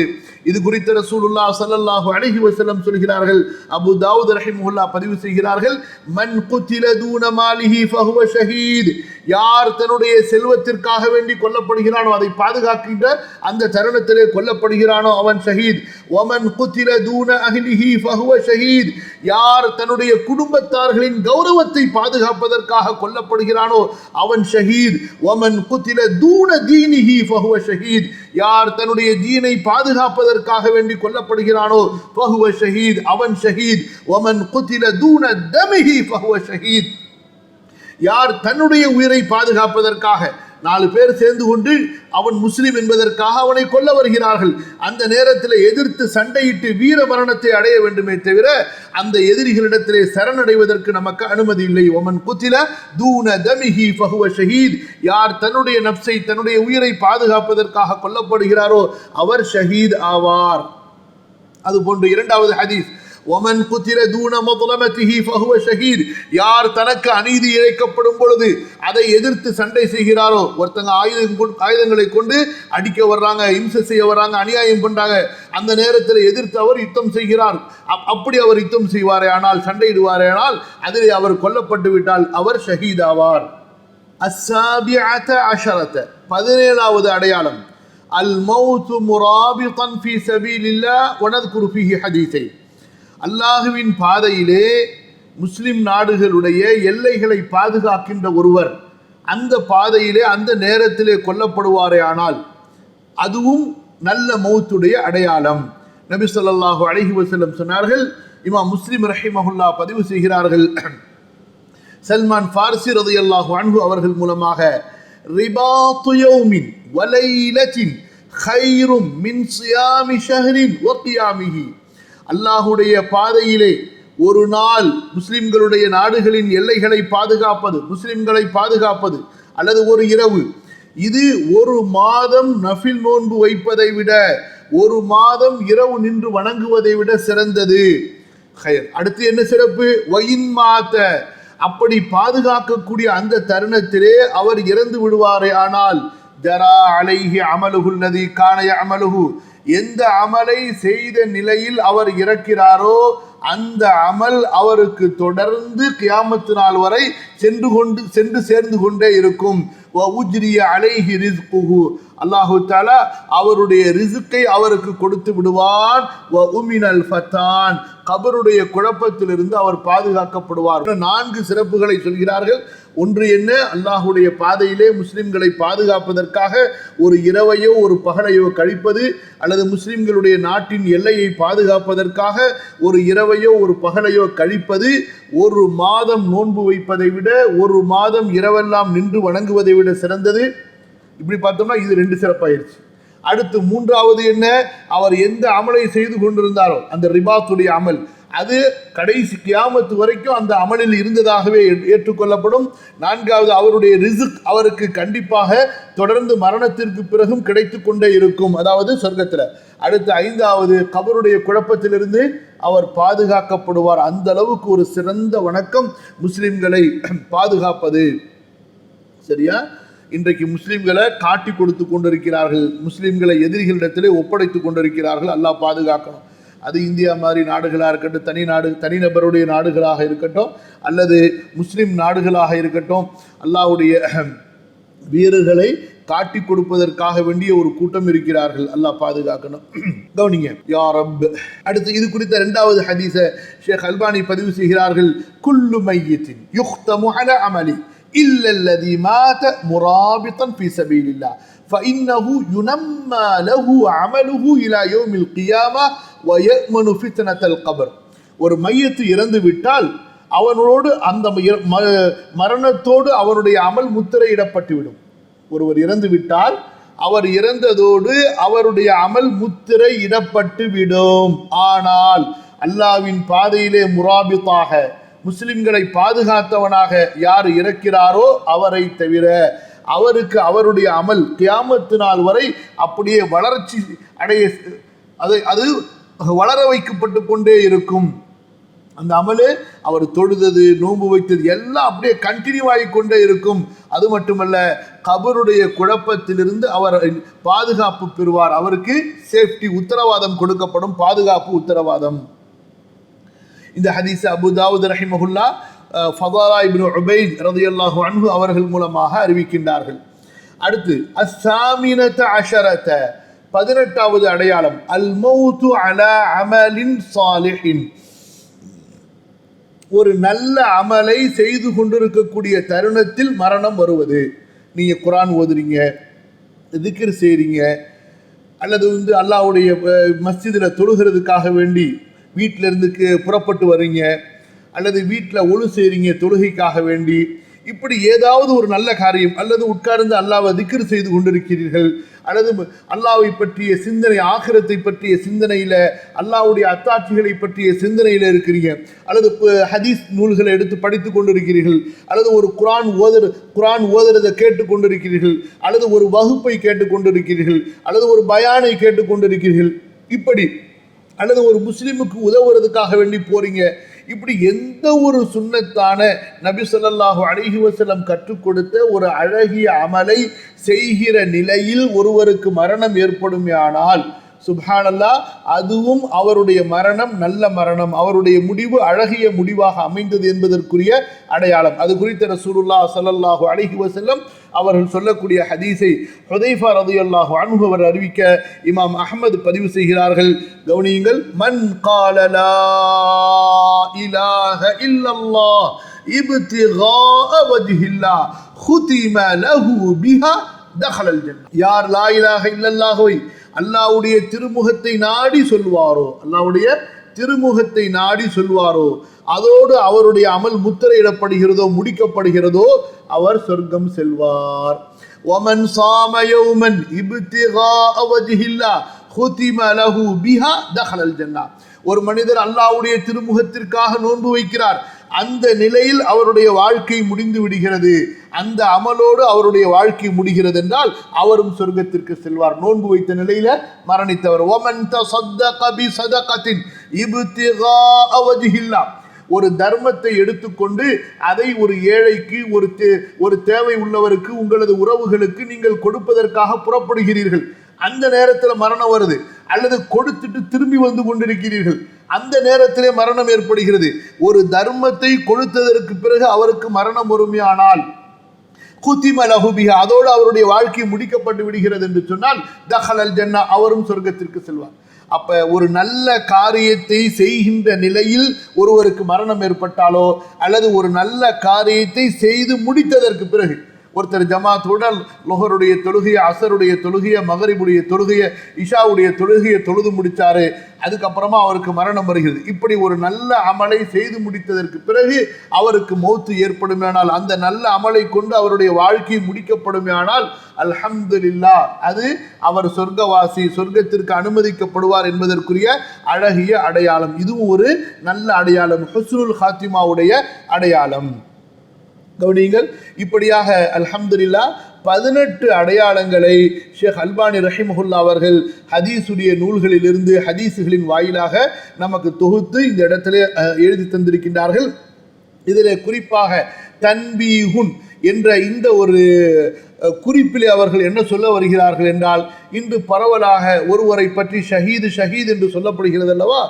Speaker 1: இது குறித்து ரசூலுல்லாஹ் ஸல்லல்லாஹு அலைஹி வஸல்லம் சொல்கிறார்கள். அபூ தாவூத் ரஹிமஹுல்லாஹ் பதிவு செய்கிறார்கள், மன் குத்தில தூன மாலிஹி ஃபஹுவ ஷஹீத். யார் தன்னுடைய செல்வத்திற்காக வேண்டி கொல்லப்படுகிறானோ, அதை பாதுகாக்கின்ற அந்த தருணத்திலே கொல்லப்படுகிறானோ அவன் ஷஹீத். வமன் குத்தில தூன அஹ்லிஹி ஃபஹுவ ஷஹீத். யார் தன்னுடைய குடும்பத்தார்களின் கௌரவத்தை பாதுகாப்பதற்காக கொல்லப்படுகிறானோ அவன் ஷஹீத். வமன் குத்தில தூன தீனிஹி ஃபஹுவ ஷஹீத். யார் தன்னுடைய தீனை பாதுகாப்பதற்காக வேண்டி கொல்லப்படுகிறானோ ஃபஹுவ ஷஹீத், அவன் ஷஹீத். வமன் குத்தில தூன தமிஹி ஃபஹுவ ஷஹீத். யார் தன்னுடைய உயிரை பாதுகாப்பதற்காக 4 பேர் சேர்ந்து கொண்டு அவன் முஸ்லிம் என்பதற்காக அவனை கொல்ல வருகிறார்கள், அந்த நேரத்தில் எதிர்த்து சண்டையிட்டு வீர மரணத்தை அடைய வேண்டுமே தவிர அந்த எதிரிகளிடத்திலே சரணடைவதற்கு நமக்கு அனுமதி இல்லை. ஒமன் குத்தில தூன தமிஹி ஃபஹுவ ஷஹீத். யார் தன்னுடைய நப்சை தன்னுடைய உயிரை பாதுகாப்பதற்காக கொல்லப்படுகிறாரோ அவர் ஷஹீத் ஆவார். அதுபோன்று 2வது ஹதீஸ், ஒமன் குத்தில தூன மதுலமதிஹி ஃபஹுவ ஷஹீத். யார் தனக்கு அநீதி இழைக்கப்படும் பொழுது அதை எதிர்த்து சண்டை செய்கிறாரோ, ஒருத்தங்க ஆயுதங்களை கொண்டு அடிக்க வர்றாங்க, இம்சை செய்ய வர்றாங்க, அநியாயம் பண்றாங்க, அந்த நேரத்தில் எதிர்த்து அவர் யுத்தம் செய்கிறார். அப்படி அவர் யுத்தம் செய்வாரே ஆனால், சண்டையிடுவாரே ஆனால், அதிலே அவர் கொல்லப்பட்டு விட்டால் அவர் ஷஹீத் ஆவார். அஸ்ஸாபிஅத அஷரத, 17வது அடையாளம், அல் மௌத்து முராபிதன் ஃபீ சபீலில்லாஹ் வ நذ்குரு ஃபீஹி ஹதீஸை. அல்லாஹுவின் பாதையிலே முஸ்லிம் நாடுகளுடைய எல்லைகளை பாதுகாக்கின்ற ஒருவர் அந்த பாதையிலே அந்த நேரத்திலே கொல்லப்படுவாரே ஆனால் அதுவும் நல்ல மௌத்துடைய அடையாளம். நபி ஸல்லல்லாஹு அலைஹி வஸல்லம் சொன்னார்கள். இமாம் முஸ்லிம் ரஹிமஹுல்லாஹ் பதிவு செய்கிறார்கள், சல்மான் ஃபாரிசி ரலியல்லாஹு அன்ஹு அவர்கள் மூலமாக, ரிபாத்து யௌமின் வ லைலத்தின் கைரும் மின் சியாமி ஷஹ்ரின் வ கியாமிஹி. அல்லாஹுடைய பாதையிலே ஒரு நாள் முஸ்லிம்களுடைய நாடுகளின் எல்லைகளை பாதுகாப்பது, முஸ்லிம்களை பாதுகாப்பது, அல்லது ஒரு இரவு, இது ஒரு மாதம் நஃபில் நோன்பு வைப்பதை விட, ஒரு மாதம் இரவு நின்று வணங்குவதை விட சிறந்தது. அடுத்து என்ன சிறப்பு? வயின் மாத்த, அப்படி பாதுகாக்கக்கூடிய அந்த தருணத்திலே அவர் இறந்து விடுவாரே ஆனால், ஜரா அலைஹி அமலுஹுல்லதி கான யஅமலுஹு, எந்த அமலை செய்த நிலையில் அவர் இறக்கிறாரோ அந்த அமல் அவருக்கு தொடர்ந்து கியாமத்து நாள் வரை சென்று சேர்ந்து கொண்டே இருக்கும். அலைஹி ரிஸ்குஹு, அல்லாஹு தஆலா அவருடைய ரிஸ்கை அவருக்கு கொடுத்து விடுவான். உமினல் ஃபதான், கபருடைய குழப்பத்திலிருந்து அவர் பாதுகாக்கப்படுவார். 4 சிறப்புகளை சொல்கிறார்கள். ஒன்று என்ன? அல்லாஹுடைய பாதையிலே முஸ்லிம்களை பாதுகாப்பதற்காக ஒரு இரவையோ ஒரு பகலையோ கழிப்பது, அல்லது முஸ்லிம்களுடைய நாட்டின் எல்லையை பாதுகாப்பதற்காக ஒரு இரவையோ ஒரு பகலையோ கழிப்பது, ஒரு மாதம் நோன்பு வைப்பதை விட ஒரு மாதம் இரவெல்லாம் நின்று வணங்குவதை விட சிறந்தது. இப்படி பார்த்தோம்னா இது 2 சிறப்பாயிருச்சு. அடுத்து 3வது என்ன? அவர் எந்த அமலை செய்து கொண்டிருந்தாரோ அந்த ரிபாத்துடைய அமல், அது கடைசி கியாமத்து வரைக்கும் அந்த அமலில் இருந்ததாகவே ஏற்றுக்கொள்ளப்படும். நான்காவது, அவருடைய ரிஸ்க் அவருக்கு கண்டிப்பாக தொடர்ந்து மரணத்திற்கு பிறகும் கிடைத்து கொண்டே இருக்கும், அதாவது சொர்க்கத்தில். அடுத்து ஐந்தாவது, கபருடைய குழப்பத்திலிருந்து அவர் பாதுகாக்கப்படுவார். அந்த அளவுக்கு ஒரு சிறந்த வணக்கம் முஸ்லிம்களை பாதுகாப்பது. சரியா? இன்றைக்கு முஸ்லிம்களை காட்டி கொடுத்து கொண்டிருக்கிறார்கள், முஸ்லிம்களை எதிரிகளிடத்திலே ஒப்படைத்து கொண்டிருக்கிறார்கள். அல்லாஹ் பாதுகாக்கணும். அது இந்தியா மாதிரி நாடுகளாக இருக்கட்டும், தனிநபருடைய நாடுகளாக இருக்கட்டும், அல்லது முஸ்லிம் நாடுகளாக இருக்கட்டும், அல்லாஹ்வுடைய வீரர்களை காட்டி கொடுப்பதற்காக வேண்டிய ஒரு கூட்டம் இருக்கிறார்கள். அல்லாஹ் பாதுகாக்கணும். கவனிங்க, யா ரப். அடுத்து இது குறித்த இரண்டாவது ஹதீஸை ஷேக் அல்பானி பதிவு செய்கிறார்கள். குல்லு மையத்தின் யுக்தமு அலா அமலி இல்ல அல்லதி மாத முராபிதன் ஃபீ சபீலில்லாஹ் فإنه ينمى له عمله إلى يوم القيامة ويأمن فتنة القبر. ஒரு மையத்து இறந்து விட்டால் அவனோடு அந்த மரணத்தோடு அவனுடைய அமல் முத்திரையிடப்பட்டுவிடும். ஒருவர் இறந்து விட்டால் அவர் இறந்ததோடு அவருடைய அமல் முத்திரை இடப்பட்டு விடும். ஆனால் அல்லாஹ்வின் பாதையிலே முராபித்தாக, முஸ்லிம்களை பாதுகாத்தவனாக யார் இறக்கிறாரோ அவரை தவிர அவருக்கு அவருடைய அமல் கியாமத்து நாள் வரை அப்படியே வளர்ச்சி அடைய, அது வளர வைக்கப்பட்டு கொண்டே இருக்கும். அந்த அமலே அவர் தொழுதது, நோன்பு வைத்தது எல்லாம் அப்படியே கண்டினியூ ஆகி கொண்டே இருக்கும். அது மட்டுமல்ல, கபருடைய குழப்பத்திலிருந்து அவர் பாதுகாப்பு பெறுவார். அவருக்கு சேஃப்டி உத்தரவாதம் கொடுக்கப்படும், பாதுகாப்பு உத்தரவாதம். இந்த ஹதீஸ் அபு தாவூத் ரஹிமஹுல்லா ஃபதாலா இப்னு உபைத் ரலியல்லாஹு அன்ஹு அவர்கள் மூலமாக அறிவிக்கின்றார்கள். அடுத்து அஸ்ஸாமினத அஷரத, 18வது அடையாளம், அல் மௌத்து அலா அமலின் சாலிஹின். ஒரு நல்ல அமலை செய்து கொண்டிருக்கக்கூடிய தருணத்தில் மரணம் வருவது. நீங்க குர்ஆன் ஓதுறீங்க, திக்ர் செய்றீங்க, அல்லது அல்லாஹ்வுடைய மஸ்ஜிதில் தொழுகிறதுக்காக வேண்டி வீட்டிலிருந்து புறப்பட்டு வர்றீங்க, அல்லது வீட்டில் ஒழு செய்கிறீங்க தொழுகைக்காக வேண்டி, இப்படி ஏதாவது ஒரு நல்ல காரியம், அல்லது உட்கார்ந்து அல்லாஹ்வை திக்ர் செய்து கொண்டிருக்கிறீர்கள், அல்லது அல்லாஹ்வை பற்றிய சிந்தனை, ஆகிரத்தை பற்றிய சிந்தனையில், அல்லாஹ்வுடைய அத்தாட்சிகளை பற்றிய சிந்தனையில் இருக்கிறீங்க, அல்லது ஹதீஸ் நூல்களை எடுத்து படித்து கொண்டிருக்கிறீர்கள், அல்லது ஒரு குர்ஆன் ஓதுறதை கேட்டுக்கொண்டிருக்கிறீர்கள், அல்லது ஒரு வகுப்பை கேட்டுக்கொண்டிருக்கிறீர்கள், அல்லது ஒரு பயானை கேட்டுக்கொண்டிருக்கிறீர்கள், இப்படி, அல்லது ஒரு முஸ்லிமுக்கு உதவுறதுக்காக வேண்டி போறீங்க. இப்படி எந்த ஒரு சுன்னத்தான நபி ஸல்லல்லாஹு அலைஹி வஸல்லம் கற்றுக் கொடுத்த ஒரு அழகிய அமலை செய்கிற நிலையில் ஒருவருக்கு மரணம் ஏற்படுமானால், சுப்ஹானல்லாஹ், அதுவும் அவருடைய மரணம் நல்ல மரணம், அவருடைய முடிவு அழகிய முடிவாக அமைந்தது என்பதற்குரிய அடையாளம். அது குறித்த ரசூலுல்லாஹ் ஸல்லல்லாஹு அலைஹி வஸல்லம் அவர்கள் சொல்லக்கூடிய ஹதீஸை ஹுதைஃபா ரலியல்லாஹு அன்ஹு அவர் அறிவிக்க இமாம் அஹ்மத் பதிவு செய்கிறார்கள். கவனியுங்கள். மன் கால லா இலாஹ இல்லல்லாஹ் இப்திகாஅ வஜ்ஹில்லாஹ் குதிம லஹு பிஹா தஹலல் ஜன்னah. யார் லா இலாஹ இல்லல்லாஹ்வை அல்லாஹ்வுடைய திருமுகத்தை நாடி சொல்வாரோ, அல்லாஹ்வுடைய திருமுகத்தை நாடி சொல்வாரோ, அதோடு அவருடைய அமல் முத்திரையிடப்படுகிறதோ, முடிக்கப்படுகிறதோ, அவர் சொர்க்கம் செல்வார். வமன் சாம யௌமன் இப்திகாஅ வஜ்ஹில்லாஹ் குதிம லஹு பிஹா தஹலல் ஜன்னah. ஒரு மனிதர் அல்லாஹ்வுடைய திருமுகத்திற்காக நோன்பு வைக்கிறார், அந்த நிலையில் அவருடைய வாழ்க்கை முடிந்து விடுகிறது, அந்த அமலோடு அவருடைய வாழ்க்கை முடிகிறது என்றால் அவரும் சொர்க்கத்திற்கு செல்வார். நோன்பு வைத்த நிலையில மரணித்தவர். வமன் தஸத்தக பிஸதகத்தின் இப்திகாஅ வஜ்ஹில்லாஹ். ஒரு தர்மத்தை எடுத்துக்கொண்டு அதை ஒரு ஏழைக்கு, ஒரு தேவை உள்ளவருக்கு, உங்களது உறவுகளுக்கு நீங்கள் கொடுப்பதற்காக புறப்படுகிறீர்கள். அந்த நேரத்தில் மரணம் வருது, அல்லது கொடுத்துட்டு திரும்பி வந்து கொண்டிருக்கிறீர்கள், அந்த நேரத்திலே மரணம் ஏற்படுகிறது. ஒரு தர்மத்தை கொடுத்ததற்கு பிறகு அவருக்கு மரணம் வருமையானால் குதிம லஹு பிஹா, அதோடு அவருடைய வாழ்க்கை முடிக்கப்பட்டு விடுகிறது என்று சொன்னால் தஹலல் ஜன்னah, அவரும் சொர்க்கத்திற்கு செல்வார். அப்ப ஒரு நல்ல காரியத்தை செய்கின்ற நிலையில் ஒருவருக்கு மரணம் ஏற்பட்டாலோ, அல்லது ஒரு நல்ல காரியத்தை செய்து முடித்ததற்கு பிறகு, ஒருத்தர் ஜமாத்தோட லொஹருடைய தொழுகையை, அசருடைய தொழுகையை, மகரிபுடைய தொழுகையை, இஷாவுடைய தொழுகையை தொழுது முடிச்சாரு. அதுக்கப்புறமா அவருக்கு மரணம் வருகிறது. இப்படி ஒரு நல்ல அமலை செய்து முடித்ததற்கு பிறகு அவருக்கு மௌத்து ஏற்படுமேனால், அந்த நல்ல அமலை கொண்டு அவருடைய வாழ்க்கை முடிக்கப்படுமேனால் அல்ஹம்துலில்லாஹ், அது அவர் சொர்க்கவாசி, சொர்க்கத்திற்கு அனுமதிக்கப்படுவார் என்பதற்குரிய அழகிய அடையாளம். இதுவும் ஒரு நல்ல அடையாளம், ஹுஸ்னுல் ஹாத்திமாவுடைய அடையாளம். கவனியுங்கள், இப்படியாக அல்ஹம்துலில்லாஹ் 18 அடையாளங்களை ஷேக் அல்பானி ரஹிமஹுல்லா அவர்கள் ஹதீஸுடைய நூல்களிலிருந்து, ஹதீஸுகளின் வாயிலாக நமக்கு தொகுத்து இந்த இடத்துல எழுதி தந்திருக்கின்றார்கள். இதில் குறிப்பாக தன்பீஹுன் என்ற இந்த ஒரு குறிப்பிலே அவர்கள் என்ன சொல்ல வருகிறார்கள் என்றால், இன்று பரவலாக ஒருவரை பற்றி ஷஹீது என்று சொல்லப்படுகிறது அல்லவா,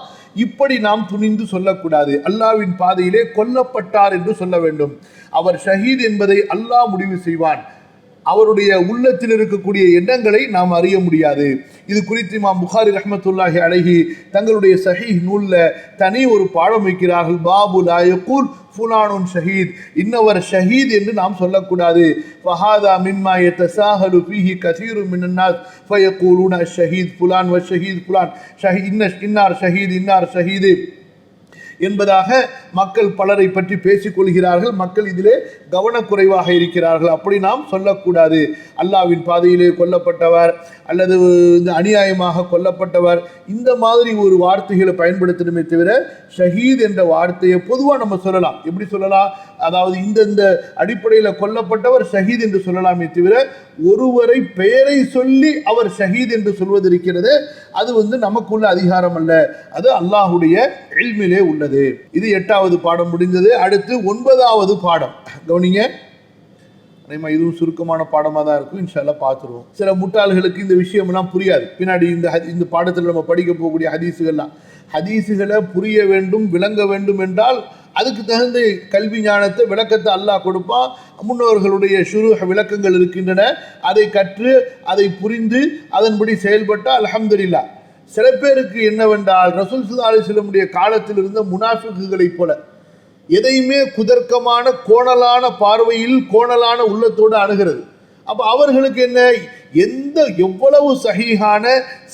Speaker 1: இப்படி நாம் துணிந்து சொல்லக்கூடாது. அல்லாஹ்வின் பாதையிலே கொல்லப்பட்டார் என்று சொல்ல வேண்டும். அவர் ஷஹீத் என்பதை அல்லாஹ் முடிவு செய்வான். அவருடைய உள்ளத்தில் இருக்கக்கூடிய எண்ணங்களை நாம் அறிய முடியாது. இது குறித்து இமாம் புகாரி ரஹ்மத்துல்லாஹி அலைஹி தங்களுடைய சஹீஹ் நூலில் தனி ஒரு பாடம் வைக்கிறார்கள். பாபு லா யகூல் ஃபுலானுன் ஷஹீத், இன்னவர் ஷஹீத் என்று நாம் சொல்லக்கூடாது. ஃபஹாதா மிம்மா யதசாஹலு ஃபீஹி கஸீரு மினன் நாஸ் ஃபயகூலுன அஷஹீத் ஃபுலான் வ ஷஹீத் ஃபுலான் இன்னார் ஷஹீத் என்பதாக மக்கள் பலரை பற்றி பேசிக் கொள்கிறார்கள். மக்கள் இதிலே கவனக்குறைவாக இருக்கிறார்கள். அப்படி நாம் சொல்லக்கூடாது. அல்லாஹ்வின் பாதையிலே கொல்லப்பட்டவர் அல்லது இந்த அநியாயமாக கொல்லப்பட்டவர், இந்த மாதிரி ஒரு வார்த்தைகளை பயன்படுத்தணுமே தவிர ஷஹீத் என்ற வார்த்தையை பொதுவாக நம்ம சொல்லலாம். எப்படி சொல்லலாம்? அதாவது இந்த அடிப்படையில் கொல்லப்பட்டவர் ஷஹீத் என்று சொல்லலாமே தவிர ஒருவரை பெயரை சொல்லி அவர் ஷஹீத் என்று சொல்வது இருக்கிறது, அது நமக்குள்ள அதிகாரம் அல்ல, அது அல்லாஹுடைய இல்மிலே உள்ளது. இது 8வது பாடம் முடிந்தது. அடுத்து 9வது பாடம் கவனிங்க. இதுவும் சுருக்கமான பாடமாக தான் இருக்கும். இன்ஷா அல்லாஹ் பார்த்துருவோம். சில முட்டாள்களுக்கு இந்த விஷயம்லாம் புரியாது. பின்னாடி இந்த பாடத்தில் நம்ம படிக்க போகக்கூடிய ஹதீஸுகளை புரிய வேண்டும், விளங்க வேண்டும் என்றால் அதுக்கு தகுந்த கல்வி ஞானத்தை, விளக்கத்தை அல்லாஹ் கொடுப்பான். முன்னோர்களுடைய ஷுரூஹ் விளக்கங்கள் இருக்கின்றன. அதை கற்று அதை புரிந்து அதன்படி செயல்பட்டால் அல்ஹம்துலில்லாஹ். சில பேருக்கு என்னவென்றால், ரசூல் ஸல்லல்லாஹு அலைஹி வஸல்லம் காலத்தில் இருந்த முனாஃபிக்குகளைப் போல எதையுமே குதர்க்கமான கோணலான பார்வையில், கோணலான உள்ளத்தோடு அணுகிறது. அப்போ அவர்களுக்கு என்ன, எவ்வளவு சஹீஹான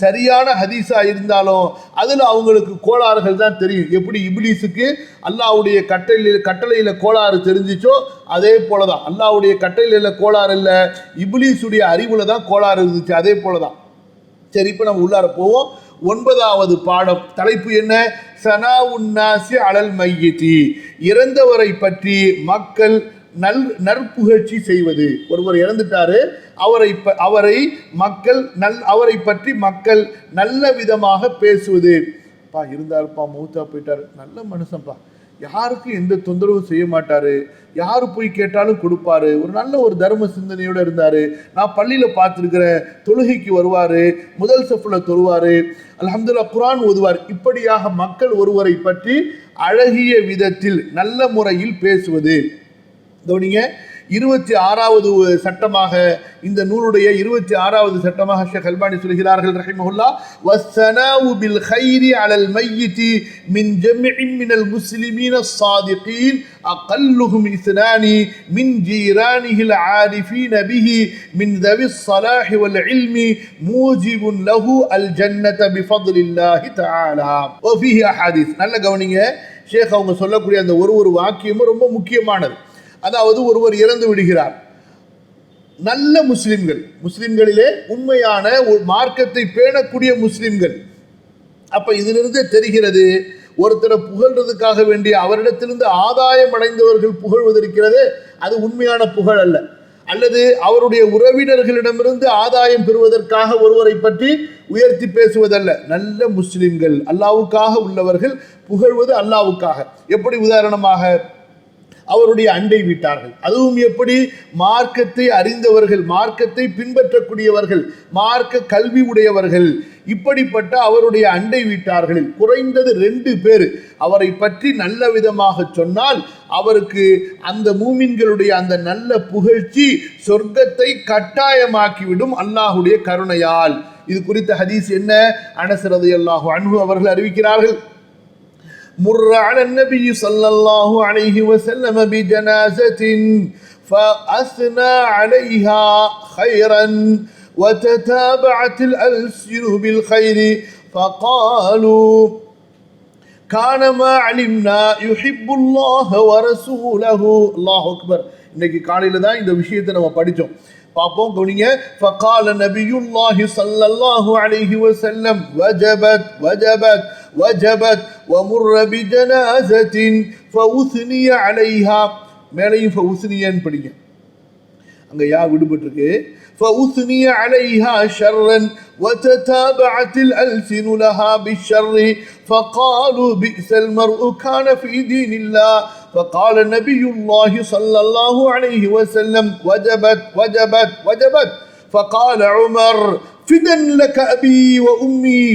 Speaker 1: சரியான ஹதீஸா இருந்தாலும் அதில் அவங்களுக்கு கோளாறுகள் தான் தெரியும். எப்படி இப்லீஸுக்கு அல்லாஹ்வுடைய கட்டளையில கோளாறு தெரிஞ்சிச்சோ அதே போல தான், அல்லாஹ்வுடைய கட்டளையில கோளாறு இல்லை, இப்லீஸுடைய அறிவுல தான் கோளாறு இருந்துச்சு. அதே போல தான். சரி, இப்போ நம்ம உள்ளார போவோம். 9வது பாடம் தலைப்பு என்ன? சனாஉன் நாஸி அலல் மையித்தி, இறந்தவரை பற்றி மக்கள் நற்புகழ்ச்சி செய்வது. ஒருவர் இறந்துட்டாரு, அவரை பற்றி மக்கள் நல்ல விதமாக பேசுவது. பா இருந்தாருப்பா, மௌத்தா போயிட்டாரு, நல்ல மனுஷன்ப்பா, யாருக்கும் எந்த தொந்தரவும் செய்ய மாட்டாரு, யாரு போய் கேட்டாலும் கொடுப்பாரு, ஒரு தர்ம சிந்தனையோடு இருந்தாரு, நான் பள்ளியில் பார்த்துருக்கிறேன், தொழுகைக்கு வருவார், முதல் சஃப்ல தொழுவார், அல்ஹம்துலில்லாஹ் குர்ஆன் ஓதுவார். இப்படியாக மக்கள் ஒருவரை பற்றி அழகிய விதத்தில் நல்ல முறையில் பேசுவது. கவனிங்க, 26வது சட்டமாக, இந்த நூலுடைய 26வது சட்டமாக ஷேக் அல்பானி சொல்கிறார்கள் ரஹிமஹுல்லாஹ், வஸ்ஸனாஉ பில் கைரி அலல் மையித்தி மின் ஜம்இன் மினல் முஸ்லிமீன ஸாதிகீன் அகல்லுஹும் இஸ்னானி மின் ஜீரானிஹில் ஆரிஃபீன பிஹி மின் தவிஸ் ஸலாஹி வல் இல்மி மூஜிபுன் லஹு அல் ஜன்னத பிஃபத்லில்லாஹி தஆலா வ ஃபீஹி அஹாதீஸ். நல்ல கவனிங்க, ஷேக் அவங்க சொல்லக்கூடிய அந்த ஒரு வாக்கியமும் ரொம்ப முக்கியமானது. அதாவது ஒருவர் இறந்து விடுகிறார், நல்ல முஸ்லிம்களிலே உண்மையான ஒரு மார்க்கத்தை பேணக்கூடிய முஸ்லிம்கள். அப்ப இதிலிருந்து தெரிகிறது, ஒருத்தரை புகழ்றதுக்காக வேண்டிய அவரிடத்திலிருந்து ஆதாயம் அடைந்தவர்கள் புகழ்வதற்கிறது அது உண்மையான புகழ் அல்ல. அல்லது அவருடைய உறவினர்களிடமிருந்து ஆதாயம் பெறுவதற்காக ஒருவரை பற்றி உயர்த்தி பேசுவதல்ல. நல்ல முஸ்லிம்கள், அல்லாஹ்வுக்காக உள்ளவர்கள் புகழ்வது அல்லாஹ்வுக்காக. எப்படி? உதாரணமாக அவருடைய அண்டை வீட்டார்கள், அதுவும் எப்படி? மார்க்கத்தை அறிந்தவர்கள், மார்க்கத்தை பின்பற்றக்கூடியவர்கள், மார்க்க கல்வி உடையவர்கள். இப்படிப்பட்ட அவருடைய அண்டை வீட்டார்களில் குறைந்தது 2 பேர் அவரை பற்றி நல்ல விதமாக சொன்னால் அவருக்கு அந்த மூமின்களுடைய அந்த நல்ல புகழ்ச்சி சொர்க்கத்தை கட்டாயமாக்கிவிடும் அல்லாஹுடைய கருணையால். இது குறித்த ஹதீஸ் என்ன? அனஸ் ரலியல்லாஹு அன்ஹு அவர்கள் அறிவிக்கிறார்கள், مر على النبي صلى الله عليه وسلم بجنازة فأثنى عليها خيرا وتتابعت الألسن بالخير فقالوا كان ما علمنا يحب الله ورسوله. الله أكبر. இன்னைக்கு காலையில தான் இந்த விஷயத்தை நம்ம படிச்சோம். பாப்போம் கவனிங்க. فقال نبي الله صلى الله عليه وسلم وجبت وجبت وجبت ومر بجنازة فأثني عليها. மேலையும் ஃபவுஸ்னியன் படிங்க, அங்க யா விடுபட்டிருக்கு. فأثني عليها شرا وتتابعت الألسن لها بالشر فقالوا بئس المرء كان في دين الله. فقال نبي الله صلى الله عليه وسلم وجبت وجبت وجبت. فقال عمر فدا لك أبي وأمي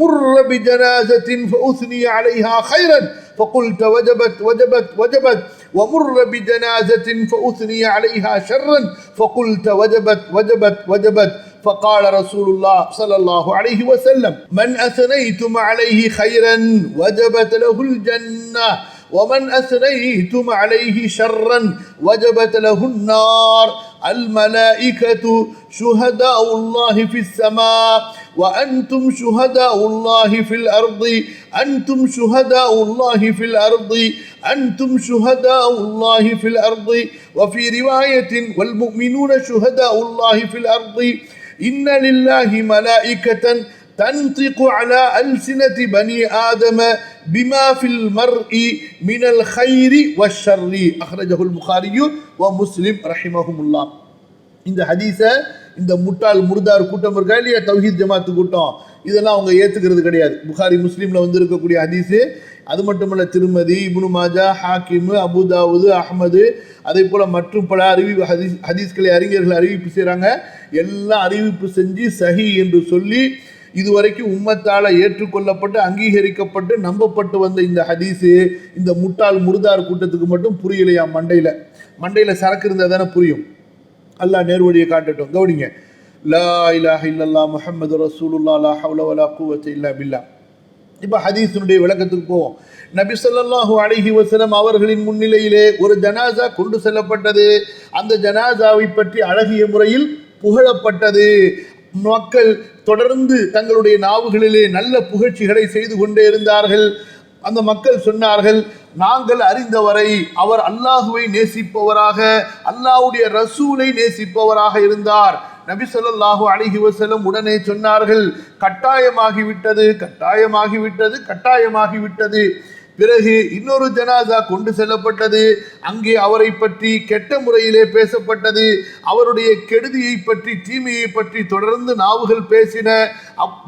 Speaker 1: مر بجنازة فأثني عليها خيرا فقلت وجبت وجبت وجبت ومر بجنازة فأثني عليها شرا فقلت وجبت وجبت وجبت. فقال رسول الله صلى الله عليه وسلم من أثنيتم عليه خيرا وجبت له الجنة ومن أثنيتم عليه شرا وجبت له النار. الملائكة شهداء الله في السماء وأنتم شهداء الله في الأرض أنتم شهداء الله في الأرض أنتم شهداء الله في الأرض. وفي رواية والمؤمنون شهداء الله في الأرض. إن لله ملائكة تنطق على ألسنة بني آدم بما في المرء من الخير والشر. أخرجه البخاري ومسلم رحمهم الله. இந்த ஹதீஸை இந்த முட்டாள் முர்தார் கூட்டம் இருக்கா இல்லையா, தௌஹீத் ஜமாத்து கூட்டம், இதெல்லாம் அவங்க ஏற்றுக்கிறது கிடையாது. புகாரி முஸ்லீமில் வந்து இருக்கக்கூடிய ஹதீஸு. அது மட்டுமல்ல, திருமதி, இப்னு மாஜா, ஹாக்கிம், அபுதாவுது, அஹ்மது, அதே போல் மற்றும் பல ஹதீஸ்களை அறிஞர்கள் அறிவிப்பு செய்கிறாங்க. எல்லாம் அறிவிப்பு செஞ்சு சஹி என்று சொல்லி இதுவரைக்கும் உம்மத்தால் ஏற்றுக்கொள்ளப்பட்டு அங்கீகரிக்கப்பட்டு நம்பப்பட்டு வந்த இந்த ஹதீஸு இந்த முட்டாள் முர்தார் கூட்டத்துக்கு மட்டும் புரியலையா? மண்டையில் சரக்கு இருந்தால் தானே புரியும். அல்லாஹ் நேர்வழியை காட்டட்டும். கவனிங்க. லா இலாஹ இல்லல்லாஹ் முஹம்மது ரசூலுல்லாஹ் லா ஹவ்ல வலா குவத்த இல்லா பில்லாஹ். இப்போ ஹதீஸினுடைய விளக்கத்துக்கு போவோம். நபி ஸல்லல்லாஹு அலைஹி வஸல்லம் அவர்களின் முன்னிலையிலே ஒரு ஜனாசா கொண்டு செல்லப்பட்டது. அந்த ஜனாசாவை பற்றி அழகிய முறையில் புகழப்பட்டது. மக்கள் தொடர்ந்து தங்களுடைய நாவுகளிலே நல்ல புகழ்ச்சிகளை செய்து கொண்டே இருந்தார்கள். அந்த மக்கள் சொன்னார்கள், நாங்கள் அறிந்தவரை அவர் அல்லாஹுவை நேசிப்பவராக, அல்லாஹ்வுடைய ரசூலை நேசிப்பவராக இருந்தார். நபி ஸல்லல்லாஹு அலைஹி வஸல்லம் உடனே சொன்னார்கள், கட்டாயமாகிவிட்டது கட்டாயமாகிவிட்டது கட்டாயமாகிவிட்டது. பிறகு இன்னொரு ஜனாசா கொண்டு செல்லப்பட்டது. அங்கே அவரை பற்றி கெட்ட முறையிலே பேசப்பட்டது. அவருடைய கெடுதியை பற்றி, தீமையை பற்றி தொடர்ந்து நாவுகள் பேசின.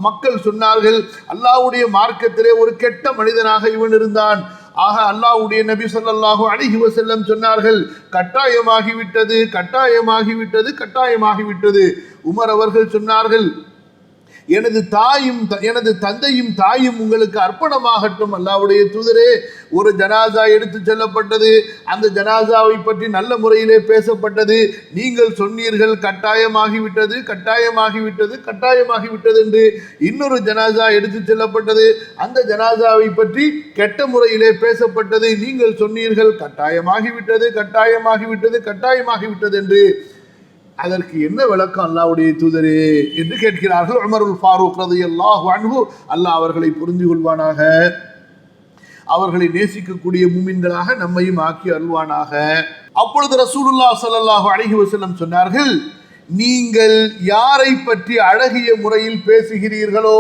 Speaker 1: மக்கள் சொன்னார்கள், அல்லாஹ்வுடைய மார்க்கத்திலே ஒரு கெட்ட மனிதனாக இவன் இருந்தான். ஆக அல்லாஹ்வுடைய நபி ஸல்லல்லாஹு அலைஹி வஸல்லம் சொன்னார்கள், கட்டாயமாகிவிட்டது கட்டாயமாகிவிட்டது கட்டாயமாகிவிட்டது. உமர் அவர்கள் சொன்னார்கள், எனது தந்தையும் தாயும் உங்களுக்கு அர்ப்பணமாகட்டும் அல்லாஹ்வுடைய தூதரே. ஒரு ஜனாசா எடுத்து செல்லப்பட்டது. அந்த ஜனாசாவை பற்றி நல்ல முறையிலே பேசப்பட்டது. நீங்கள் சொன்னீர்கள் கட்டாயமாகிவிட்டது கட்டாயமாகிவிட்டது கட்டாயமாகிவிட்டது என்று. இன்னொரு ஜனாசா எடுத்து செல்லப்பட்டது. அந்த ஜனாசாவை பற்றி கெட்ட முறையிலே பேசப்பட்டது. நீங்கள் சொன்னீர்கள் கட்டாயமாகிவிட்டது கட்டாயமாகிவிட்டது கட்டாயமாகிவிட்டது என்று. அதற்கு என்ன விளக்கம் அல்லாஹ்வுடைய தூதரே என்று கேட்கிறார்கள். உமருல் ஃபாரூக் ரலியல்லாஹு அன்ஹு, அல்லாஹ் அவர்களை புரிந்து கொள்வானாக, அவர்களை நேசிக்கக்கூடிய முமின்களாக நம்மையும் ஆக்கி அருள்வானாக. அப்பொழுது ரசூலுல்லாஹ் ஸல்லல்லாஹு அலைஹி வஸல்லம் சொன்னார்கள், நீங்கள் யாரை பற்றி அழகிய முறையில் பேசுகிறீர்களோ,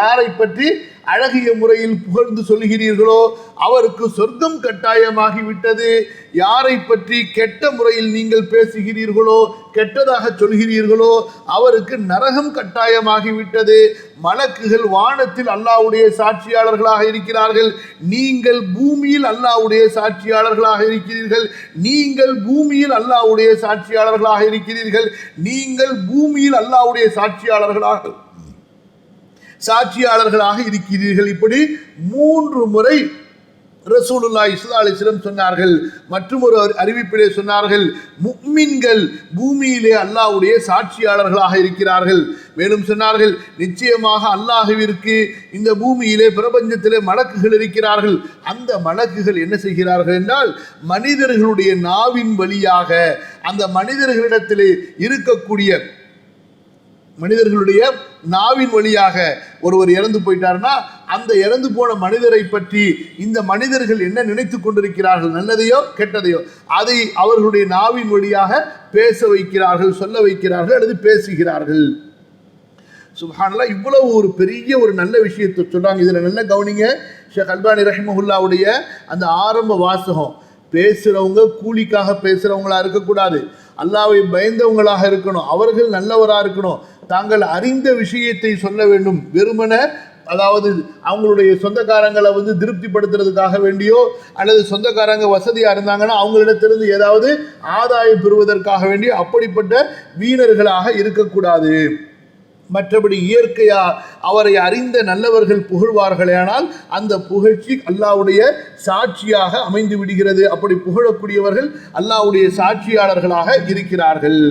Speaker 1: யாரை பற்றி அழகிய முறையில் புகழ்ந்து சொல்கிறீர்களோ அவருக்கு சொர்க்கம் கட்டாயமாகிவிட்டது. யாரை பற்றி கெட்ட முறையில் நீங்கள் பேசுகிறீர்களோ, கெட்டதாக சொல்கிறீர்களோ அவருக்கு நரகம் கட்டாயமாகிவிட்டது. மலக்குகள் வானத்தில் அல்லாஹ்வுடைய சாட்சியாளர்களாக இருக்கிறார்கள். நீங்கள் பூமியில் அல்லாஹ்வுடைய சாட்சியாளர்களாக இருக்கிறீர்கள். நீங்கள் பூமியில் அல்லாஹ்வுடைய சாட்சியாளர்களாக இருக்கிறீர்கள். நீங்கள் பூமியில் அல்லாஹ்வுடைய சாட்சியாளர்களாக இருக்கிறீர்கள். இப்படி 3 முறை ரசூலுல்லாஹி ஸல்லல்லாஹு அலைஹி வஸல்லம் சொன்னார்கள். மற்றும் ஒரு அறிவிப்பிலே சொன்னார்கள், முஃமின்கள் பூமியிலே அல்லாஹ்வுடைய சாட்சியாளர்களாக இருக்கிறார்கள். மேலும் சொன்னார்கள், நிச்சயமாக அல்லாஹ்விற்கு இந்த பூமியிலே பிரபஞ்சத்திலே மலக்குகள் இருக்கிறார்கள். அந்த மலக்குகள் என்ன செய்கிறார்கள் என்றால், மனிதர்களுடைய நாவின் வழியாக அந்த மனிதர்களிடத்திலே இருக்கக்கூடிய மனிதர்களுடைய நாவின் வழியாக ஒருவர் இறந்து போயிட்டார்னா அந்த இறந்து போன மனிதரை பற்றி இந்த மனிதர்கள் என்ன நினைத்து கொண்டிருக்கிறார்கள், நல்லதையோ கெட்டதையோ, அதை அவர்களுடைய நாவின் வழியாக பேச வைக்கிறார்கள், சொல்ல வைக்கிறார்கள் அல்லது பேசுகிறார்கள். சுப்ஹானல்லாஹ், இவ்வளவு ஒரு பெரிய ஒரு நல்ல விஷயத்தை சொல்றாங்க. இதுல நல்ல கவனிங்க, ஷேக் அல்பானி ரஹிமஹுல்லாவுடைய அந்த ஆரம்ப வாசகம், பேசுறவங்க கூலிக்காக பேசுறவங்களா இருக்கக்கூடாது, அல்லாஹ்வை பயந்தவங்களாக இருக்கணும், அவர்கள் நல்லவராக இருக்கணும், தாங்கள் அறிந்த விஷயத்தை சொல்ல வேண்டும். வெறுமன அதாவது அவங்களுடைய சொந்தக்காரங்களை திருப்திப்படுத்துறதுக்காக வேண்டியோ அல்லது சொந்தக்காரங்க வசதியாக இருந்தாங்கன்னா அவங்களிடத்திலிருந்து ஏதாவது ஆதாயம் பெறுவதற்காக வேண்டியோ அப்படிப்பட்ட வீணர்களாக இருக்கக்கூடாது. மற்றபடி இயற்கையா அவரை அறிந்த நல்லவர்கள் புகழ்வார்களேனால் அந்த புகழ்ச்சி அல்லாஹ்வுடைய சாட்சியாக அமைந்து விடுகிறது. அப்படி புகழக்கூடியவர்கள் அல்லாஹ்வுடைய சாட்சியாளர்களாக இருக்கிறார்கள்.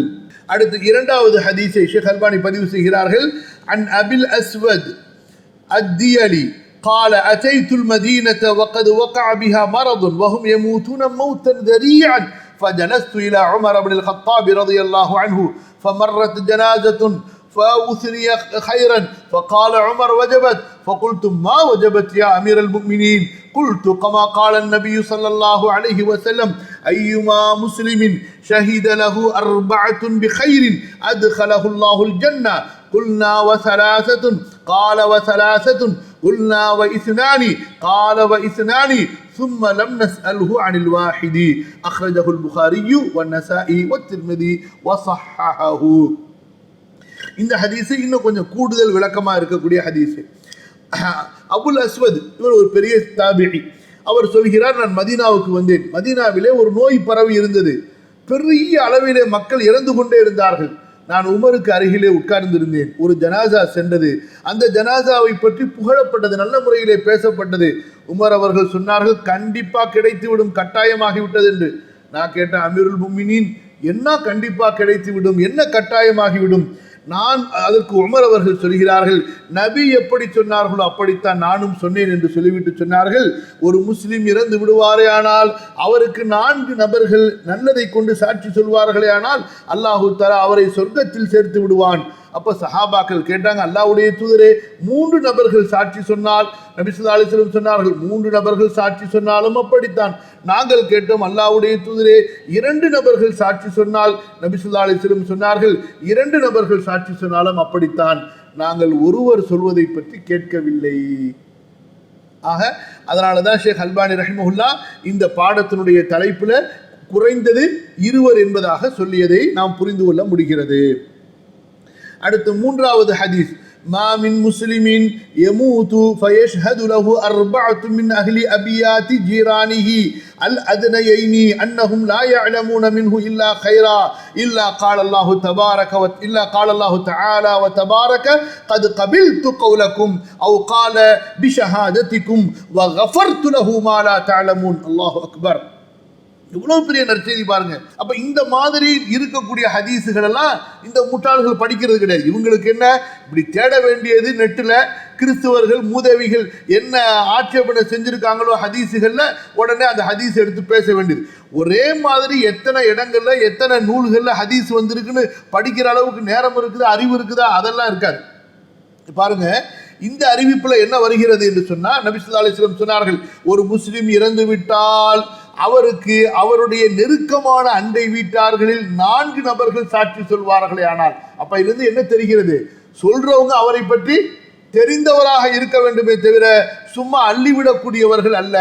Speaker 1: அடுத்து இரண்டாவது ஹதீஸை ஷேக் அல்பானி பதிவு செய்கிறார்கள். அன் அபில் அஸ்வத் அத்தியலி قال أتيت المدينة وقد وقع بها مرض وهم يموتون موتا ذريعا فجلست إلى عمر بن الخطاب رضي الله عنه فمرت جنازة فأثني خيرا فقال عمر وجبت فقلت ما وجبت يا أمير المؤمنين قلت كما قال النبي صلى الله عليه وسلم أيما مسلم شهد له 4 بخير أدخله الله الجنة قلنا وثلاثة قال وثلاثة قلنا واثنان قال واثنان ثم لم نسأله عن الواحد أخرجه البخاري والنسائي والترمذي وصححه. இந்த ஹதீஸ் இன்னும் கொஞ்சம் கூடுதல் விளக்கமா இருக்கக்கூடிய ஹதீஸ். அபுல் அஸ்வத் இவர் ஒரு பெரிய தாபிஈ. அவர் சொல்கிறார், நான் மதீனாவுக்கு வந்தேன். மதீனாவிலே ஒரு நோய் பரவி இருந்தது. பெரிய அளவிலே மக்கள் இறந்து கொண்டே இருந்தார்கள். நான் உமருக்கு அருகிலே உட்கார்ந்திருந்தேன். ஒரு ஜனாசா சென்றது. அந்த ஜனாசாவை பற்றி புகழப்பட்டது, நல்ல முறையிலே பேசப்பட்டது. உமர் அவர்கள் சொன்னார்கள், கண்டிப்பா கிடைத்துவிடும், கட்டாயமாகிவிட்டது என்று. நான் கேட்டேன், அமீருல் முஃமினீன், என்ன கண்டிப்பா கிடைத்துவிடும், என்ன கட்டாயமாகிவிடும்? நான் அதற்கு உமர் அவர்கள் சொல்கிறார்கள், நபி எப்படி சொன்னார்களோ அப்படித்தான் நானும் சொன்னேன் என்று சொல்லிவிட்டு சொன்னார்கள், ஒரு முஸ்லிம் இறந்து விடுவாரே ஆனால் அவருக்கு 4 நபர்கள் நல்லதை கொண்டு சாட்சி சொல்வார்களே ஆனால் அல்லாஹு தஆலா அவரை சொர்க்கத்தில் சேர்த்து விடுவான். அப்ப சஹாபாக்கள் கேட்டாங்க, அல்லாஹ்வுடைய தூதரே 3 நபர்கள் சாட்சி சொன்னால்? நபி ஸல்லல்லாஹு அலைஹி வஸல்லம் சொன்னார்கள், 3 நபர்கள் சாட்சி சொன்னாலும் அப்படித்தான். நாங்கள் கேட்டோம், அல்லாஹ்வுடைய தூதரே 2 நபர்கள் சாட்சி சொன்னால்? நபி ஸல்லல்லாஹு அலைஹி வஸல்லம் சொன்னார்கள், 2 நபர்கள் சாட்சி சொன்னாலும் அப்படித்தான். நாங்கள் ஒருவர் சொல்வதை பற்றி கேட்கவில்லை. ஆக அதனால தான் ஷேக் அல்பானி ரஹிமஹுல்லா இந்த பாடத்தினுடைய தலைப்புல குறைந்தது 2 என்பதாக சொல்லியதை நாம் புரிந்து கொள்ள முடிகிறது. அடுத்து மூன்றாவது ஹதீஸ், மா மின் முஸ்லிமின் யமூது ஃபயஷ்ஹது லஹு 4 மின் அஹ்லி அபியாத்தி ஜீரானிஹி அல் அத்னயைனி அன்னஹும் லா யஅலமூன மின்ஹு இல்லா கைரா இல்லா قال الله تبارك إلا قال الله تعالى وتبارك قد قبلت قولكم أو قال بشهادتكم وغفرت له ما لا تعلمون. الله أكبر. இவ்வளவு பெரிய நற்செய்தி பாருங்க. அப்ப இந்த மாதிரி இருக்கக்கூடிய ஹதீஸுகள் எல்லாம் இந்த முட்டாள்கள் படிக்கிறது கிடையாது. இவங்களுக்கு என்ன, இப்படி தேட வேண்டியது நெட்டுல கிறிஸ்துவர்கள் மூதேவிகள் என்ன ஆட்சேபனை செஞ்சிருக்காங்களோ ஹதீஸுகள்ல, உடனே அந்த ஹதீஸ் எடுத்து பேச வேண்டியது. ஒரே மாதிரி எத்தனை இடங்கள்ல எத்தனை நூல்கள்ல ஹதீஸ் வந்திருக்குன்னு படிக்கிற அளவுக்கு நேரம் இருக்குதா, அறிவு இருக்குதா? அதெல்லாம் இருக்காது. பாருங்க, இந்த அறிவிப்புல என்ன வருகிறது என்று சொன்னா, நபி ஸல்லல்லாஹு அலைஹி வஸல்லம் சொன்னார்கள், ஒரு முஸ்லிம் இறந்து விட்டால் அவருக்கு அவருடைய நெருக்கமான அண்டை வீட்டார்களில் 4 நபர்கள் சாட்சி சொல்வார்களே ஆனால். அப்ப இதிலிருந்து என்ன தெரிகிறது? சொல்றவங்க அவரை பற்றி தெரிந்தவராக இருக்க வேண்டுமே தவிர சும்மா அள்ளிவிடக்கூடியவர்கள் அல்ல.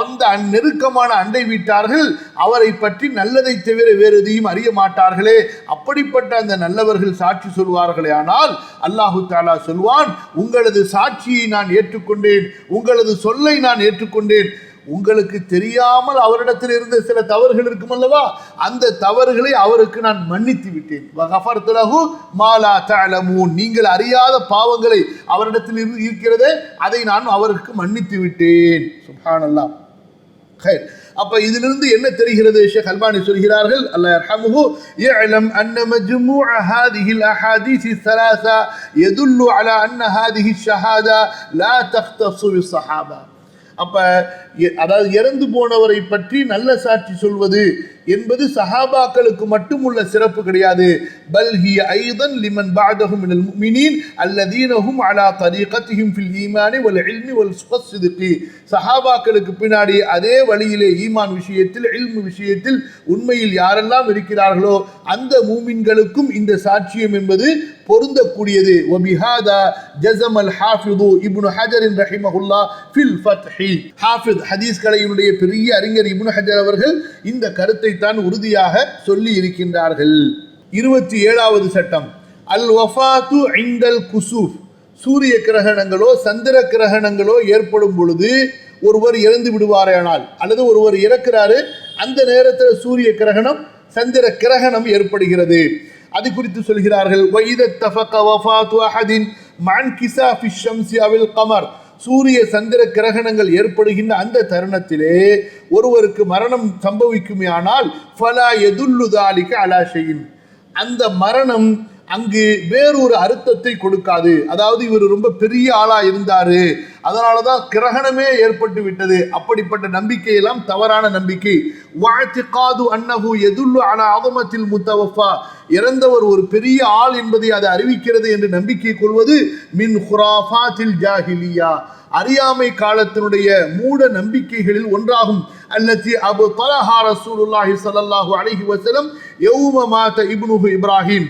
Speaker 1: அந்த நெருக்கமான அண்டை வீட்டார்கள் அவரை பற்றி நல்லதை தவிர வேறு எதையும் அறிய மாட்டார்களே. அப்படிப்பட்ட அந்த நல்லவர்கள் சாட்சி சொல்வார்களே ஆனால் அல்லாஹு தஆலா சொல்வான், உங்களது சாட்சியை நான் ஏற்றுக்கொண்டேன், உங்களது சொல்லை நான் ஏற்றுக்கொண்டேன். உங்களுக்கு தெரியாமல் அவரிடத்தில் இருந்த சில தவறுகள் இருக்கும் அல்லவா, அந்த தவறுகளை அவருக்கு நான் மன்னித்து விட்டேன். வகஃபர்து லஹு மா லா தஅலமூன், நீங்கள் அறியாத பாவங்களை அவரிடத்தில் இருக்கிறதே அதை நான் அவருக்கு மன்னித்து விட்டேன். சுப்ஹானல்லாஹ். அப்ப இதிலிருந்து என்ன தெரிகிறது? ஷேக் அல்பானி சொல்கிறார்கள், அல்லாஹ் யர்ஹமுஹு, يعلم أن مجموع هذه الأحاديث الثلاثة يدل على أن هذه الشهادة لا تختص بالصحابة. அப்ப அதாவது இறந்து போனவரை பற்றி நல்ல சாட்சி சொல்வது என்பது சஹாபாக்களுக்கு மட்டும் உள்ள சிறப்பு கிடையாது. பல் ஹிய ஐதன் லிமன் பஅதஹும் மினல் முஃமினீன் அல்லதீன ஹும் அலா தரீகத்திஹிம் ஃபில் ஈமானி வல் இல்மி வல் ஸித்கி. சஹாபாக்களுக்கு பின்னாடி அதே வழியிலே ஈமான் விஷயத்தில், இல்மு விஷயத்தில் உண்மையில் யாரெல்லாம் இருக்கிறார்களோ அந்த மூமின்களுக்கும் இந்த சாட்சியம் என்பது பொருந்தக்கூடியது. வபிஹாதா ஜஸமல் ஹாஃபிது இப்னு ஹஜர் ரஹிமஹுல்லாஹ் ஃபில் ஃபத்ஹி. ஹாஃபித் ஹதீஸ் கலையினுடைய பெரிய அறிஞர் இப்னு ஹஜர் அவர்கள் இந்த கருத்தை தான் உறுதியாக சொல்லி இருக்கின்றார்கள். 27வது சட்டம், அல் வஃபாத்து இன்டல் குசூஃப். சூரிய கிரகணங்களோ சந்திர கிரகணங்களோ ஏற்படும் பொழுது ஒருவர் இறந்து விடுவாரானால், அல்லது ஒருவர் இறக்கிறாரு, அந்த நேரத்தில் சூரிய கிரகணம் சந்திர கிரகணம் ஏற்படுகிறது. அது குறித்து சொல்கிறார்கள், சூரிய சந்திர கிரகணங்கள் ஏற்படுகின்ற அந்த தருணத்திலே ஒருவருக்கு மரணம் சம்பவிக்குமேயானால் ஃபலா யதுல்லு ذلك அலா ஷைஇன், அந்த மரணம் அங்கு வேறொரு அர்த்தத்தை கொடுக்காது. அதாவது இவர் ரொம்ப பெரிய ஆளா இருந்தாரு, அதனாலதான் கிரகணமே ஏற்பட்டு விட்டது, அப்படிப்பட்ட நம்பிக்கை எல்லாம் தவறான நம்பிக்கை. வஅத்திகாது அன்னஹு யதுல்லு அலா அஸமத்தில் முத்தவஃபா, இறந்தவர் ஒரு பெரிய ஆள் என்பதை அது அறிவிக்கிறது என்று நம்பிக்கை கொள்வது மின் குராஃபாத்தில் ஜாஹிலியா, அறியாமை காலத்தினுடைய மூட நம்பிக்கைகளில் ஒன்றாகும். அல்லதி அபு தலஹா ரசூலுல்லாஹி ஸல்லல்லாஹு அலைஹி வஸல்லம் யௌம மாத இப்னுஹு இப்ராஹிம்,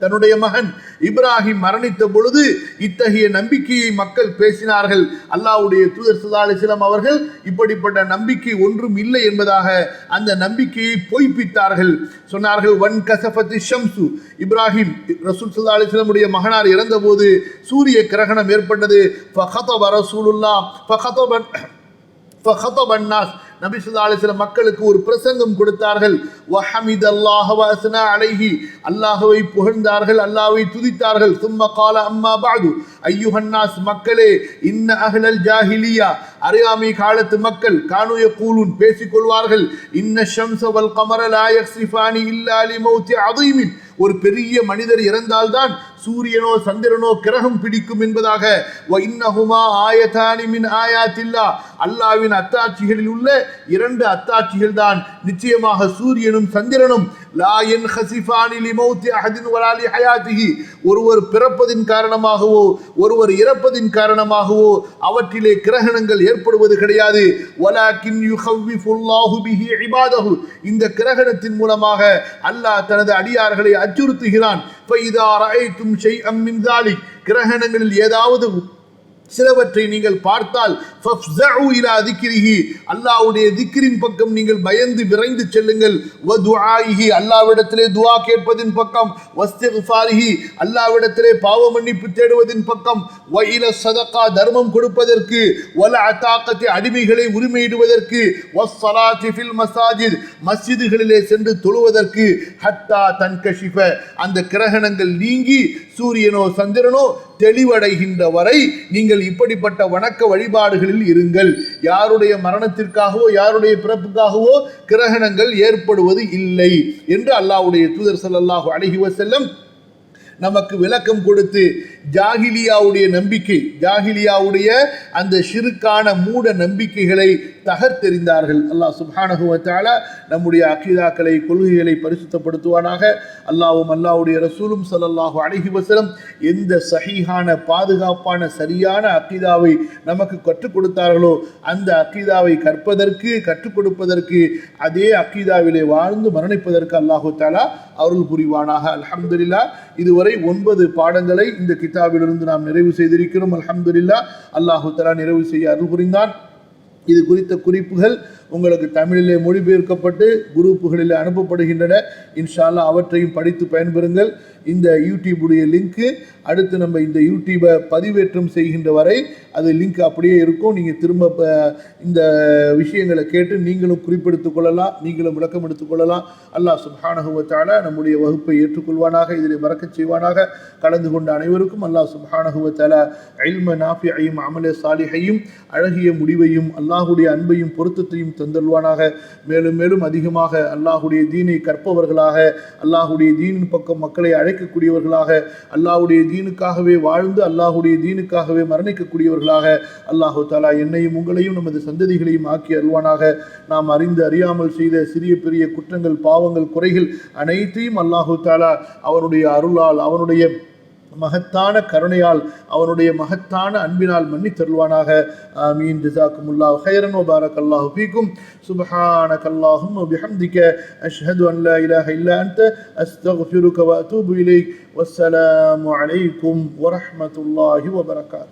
Speaker 1: தன்னுடைய மகன் இப்ராஹிம் மரணித்த பொழுது இத்தகைய நம்பிக்கையை மக்கள் பேசினார்கள். அல்லாஹ்வுடைய தூதர் ஸல்லல்லாஹு அலைஹி வஸல்லம் அவர்கள் இப்படிப்பட்ட நம்பிக்கை ஒன்றும் இல்லை என்பதாக அந்த நம்பிக்கையை பொய்ப்பித்தார்கள். சொன்னார்கள், வன் கஸஃபத்தி ஷம்சு, இப்ராஹிம் ரசூல் ஸல்லல்லாஹு அலைஹி வஸல்லம் உடைய மகனார் இறந்தபோது சூரிய கிரகணம் ஏற்பட்டது. ஃபகதப ரசூலுல்லாஹ் ஃபகதபன் நாஸ், நபி ஸல்லல்லாஹு அலைஹி வஸல்லம் மக்களுக்கு ஒரு பிரசங்கம் கொடுத்தார்கள். வஹமிதல்லாஹ வஅஸ்னா அலைஹி, அல்லாஹ்வை புகழ்ந்தார்கள், அல்லாஹ்வை துதித்தார்கள். சும்ம கால அம்மா பஅது அய்யுஹன் நாஸ், மக்களே, இன்ன அஹ்லல் ஜாஹிலியா, அறியாமை காலத்து மக்கள், கானு யகூலுன், பேசிக்கொள்வார்கள், இன்ன ஷம்ஸ வல் கமர லா யக்ஸிஃபானி இல்லா லிமௌத்தி அதீமின், ஒரு பெரிய மனிதர் இறந்தால்தான் சூரியனோ சந்திரனோ கிரகம் பிடிக்கும் என்பதாக. வ இன்னஹுமா ஆயதானி மின் ஆயாத்தில்லா, அல்லாஹ்வின் அத்தாட்சிகளில் உள்ள 2 அத்தாட்சிகள் தான், நிச்சயமாக சூரியனும் சந்திரனும் லா யன்ஹஸிஃபானி லிமௌத்தி அஹதின் வலா லிஹயாத்திஹி, ஒருவர் பிறப்பதின் காரணமாகவோ ஒருவர் இறப்பதின் காரணமாகவோ அவற்றிலே கிரகணங்கள் ஏற்படுவது கிடையாது. வலாகின் யுஹவ்விஃபுல்லாஹு பிஹி இபாதஹு, இந்த கிரகணத்தின் மூலமாக அல்லாஹ் தனது அடியார்களை அச்சுறுத்துகிறான். ஃபைதா ரஅய்தும் ஷைஅம் மின் ذلك, கிரகணங்களில் ஏதாவது சிலவற்றை நீங்கள் பார்த்தால் ஃபஃப்ஸஉ இலா திக்ரிஹி, அல்லாஹ்வுடைய திக்ரின் பக்கம் நீங்கள் பயந்து விரைந்து செல்லுங்கள். வ துஆஇஹி, அல்லாஹ்விடத்திலே துஆ கேட்பதின் பக்கம். வஸ்திக்ஃபாரிஹி, அல்லாஹ்விடத்திலே பாவ மன்னிப்பு தேடுவதின் பக்கம். வ இல ஸதகா, தர்மம் கொடுப்பதற்கு. வல அதாகத்தி, அடிமைகளை உரிமையிடுவதற்கு. வஸ்ஸலாத்தி ஃபில் மஸாஜித், மஸ்ஜிதுகளிலே சென்று தொழுவதற்கு. ஹத்தா தன்கஷிஃப, அந்த கிரகணங்கள் நீங்கி சூரியனோ சந்திரனோ தெளிவடைகின்ற வரை நீங்கள் இப்படிப்பட்ட வணக்க வழிபாடுகளில் இருங்கள். யாருடைய மரணத்திற்காகவோ யாருடைய பிறப்புக்காகவோ கிரகணங்கள் ஏற்படுவது இல்லை என்று அல்லாஹ்வுடைய தூதர் ஸல்லல்லாஹு அலைஹி வஸல்லம் நமக்கு விளக்கம் கொடுத்து ஜாஹிலியாவுடைய நம்பிக்கை, ஜாஹிலியாவுடைய அந்த ஷிருக்கான மூட நம்பிக்கைகளை தகர்த்தெறிந்தார்கள். அல்லாஹ் சுப்ஹானஹு வ தஆலா நம்முடைய அகீதாக்களை, கொள்கைகளை பரிசுத்தப்படுத்துவானாக. அல்லாஹ்வும் அல்லாஹ்வுடைய ரசூலும் ஸல்லல்லாஹு அலைஹி வஸல்லம் எந்த சஹீஹான, பாதுகாப்பான, சரியான அகீதாவை நமக்கு கற்றுக் கொடுத்தார்களோ அந்த அகீதாவை கற்பதற்கு, கற்றுக் கொடுப்பதற்கு, அதே அகீதாவிலே வாழ்ந்து மரணிப்பதற்கு அல்லாஹு தஆலா அருள் புரிவானாக. அல்ஹம்துலில்லாஹ், இதுவரை 9 பாடங்களை இந்த கிதாபிலிருந்து நாம் நிறைவு செய்திருக்கிறோம். அல்ஹம்துலில்லாஹ், அல்லாஹு தஆலா நிறைவு செய்ய அருள் புரிந்தான். இது குறித்த குறிப்புகள் உங்களுக்கு தமிழிலே மொழிபெயர்க்கப்பட்டு குரூப்புகளில் அனுப்பப்படுகின்றன. இன்ஷா அல்லாஹ் அவற்றையும் படித்து பயன்பெறுங்கள். இந்த யூடியூபுடைய லிங்க்கு அடுத்து நம்ம இந்த யூடியூபை பதிவேற்றம் செய்கின்ற வரை அது லிங்க் அப்படியே இருக்கும். நீங்கள் திரும்ப இந்த விஷயங்களை கேட்டு நீங்களும் குறிப்பெடுத்துக் கொள்ளலாம், நீங்களும் விளக்கம் எடுத்துக்கொள்ளலாம். அல்லாஹ் சுப்ஹானஹு வ தஆலா நம்முடைய வகுப்பை ஏற்றுக்கொள்வானாக, இதில் பரக்கத் செய்வானாக. கலந்து கொண்ட அனைவருக்கும் அல்லாஹ் சுப்ஹானஹு வ தஆலா இல்ம நாஃபியையும் அமல சாலிஹையும் அழகிய முடிவையும் அல்லாஹ்வுடைய அன்பையும் பொருத்தத்தையும் தந்தருள்வானாக. மேலும் மேலும் அதிகமாக அல்லாஹுடைய தீனை கற்பவர்களாக, அல்லாஹுடைய தீனின் பக்கம் மக்களை அழைக்கக்கூடியவர்களாக, அல்லாஹுடைய தீனுக்காகவே வாழ்ந்து அல்லாஹுடைய தீனுக்காகவே மரணிக்கக்கூடியவர்களாக அல்லாஹு தாலா என்னையும் உங்களையும் நமது சந்ததிகளையும் ஆக்கி அருள்வானாக. நாம் அறிந்து அறியாமல் செய்த சிறிய பெரிய குற்றங்கள், பாவங்கள், குறைகள் அனைத்தையும் அல்லாஹு தாலா அவனுடைய அருளால், அவனுடைய மகத்தான கருணையால், அவனுடைய மகத்தான அன்பினால் மன்னித்தருள்வானாக. ஆமீன். ஜஸாக்குமுல்லாஹு கைரன் வ பாரக்கல்லாஹு ஃபீக்கும். சுப்ஹானக்கல்லாஹும்ம வ பிஹம்திக அஷ்ஹது அன் லா இலாஹ இல்லா அன்த அஸ்தக்ஃபிருக வ அத்தூபு இலைக். வஸ்ஸலாமு அலைக்கும் வ ரஹ்மத்துல்லாஹி வ பரகாத்துஹு.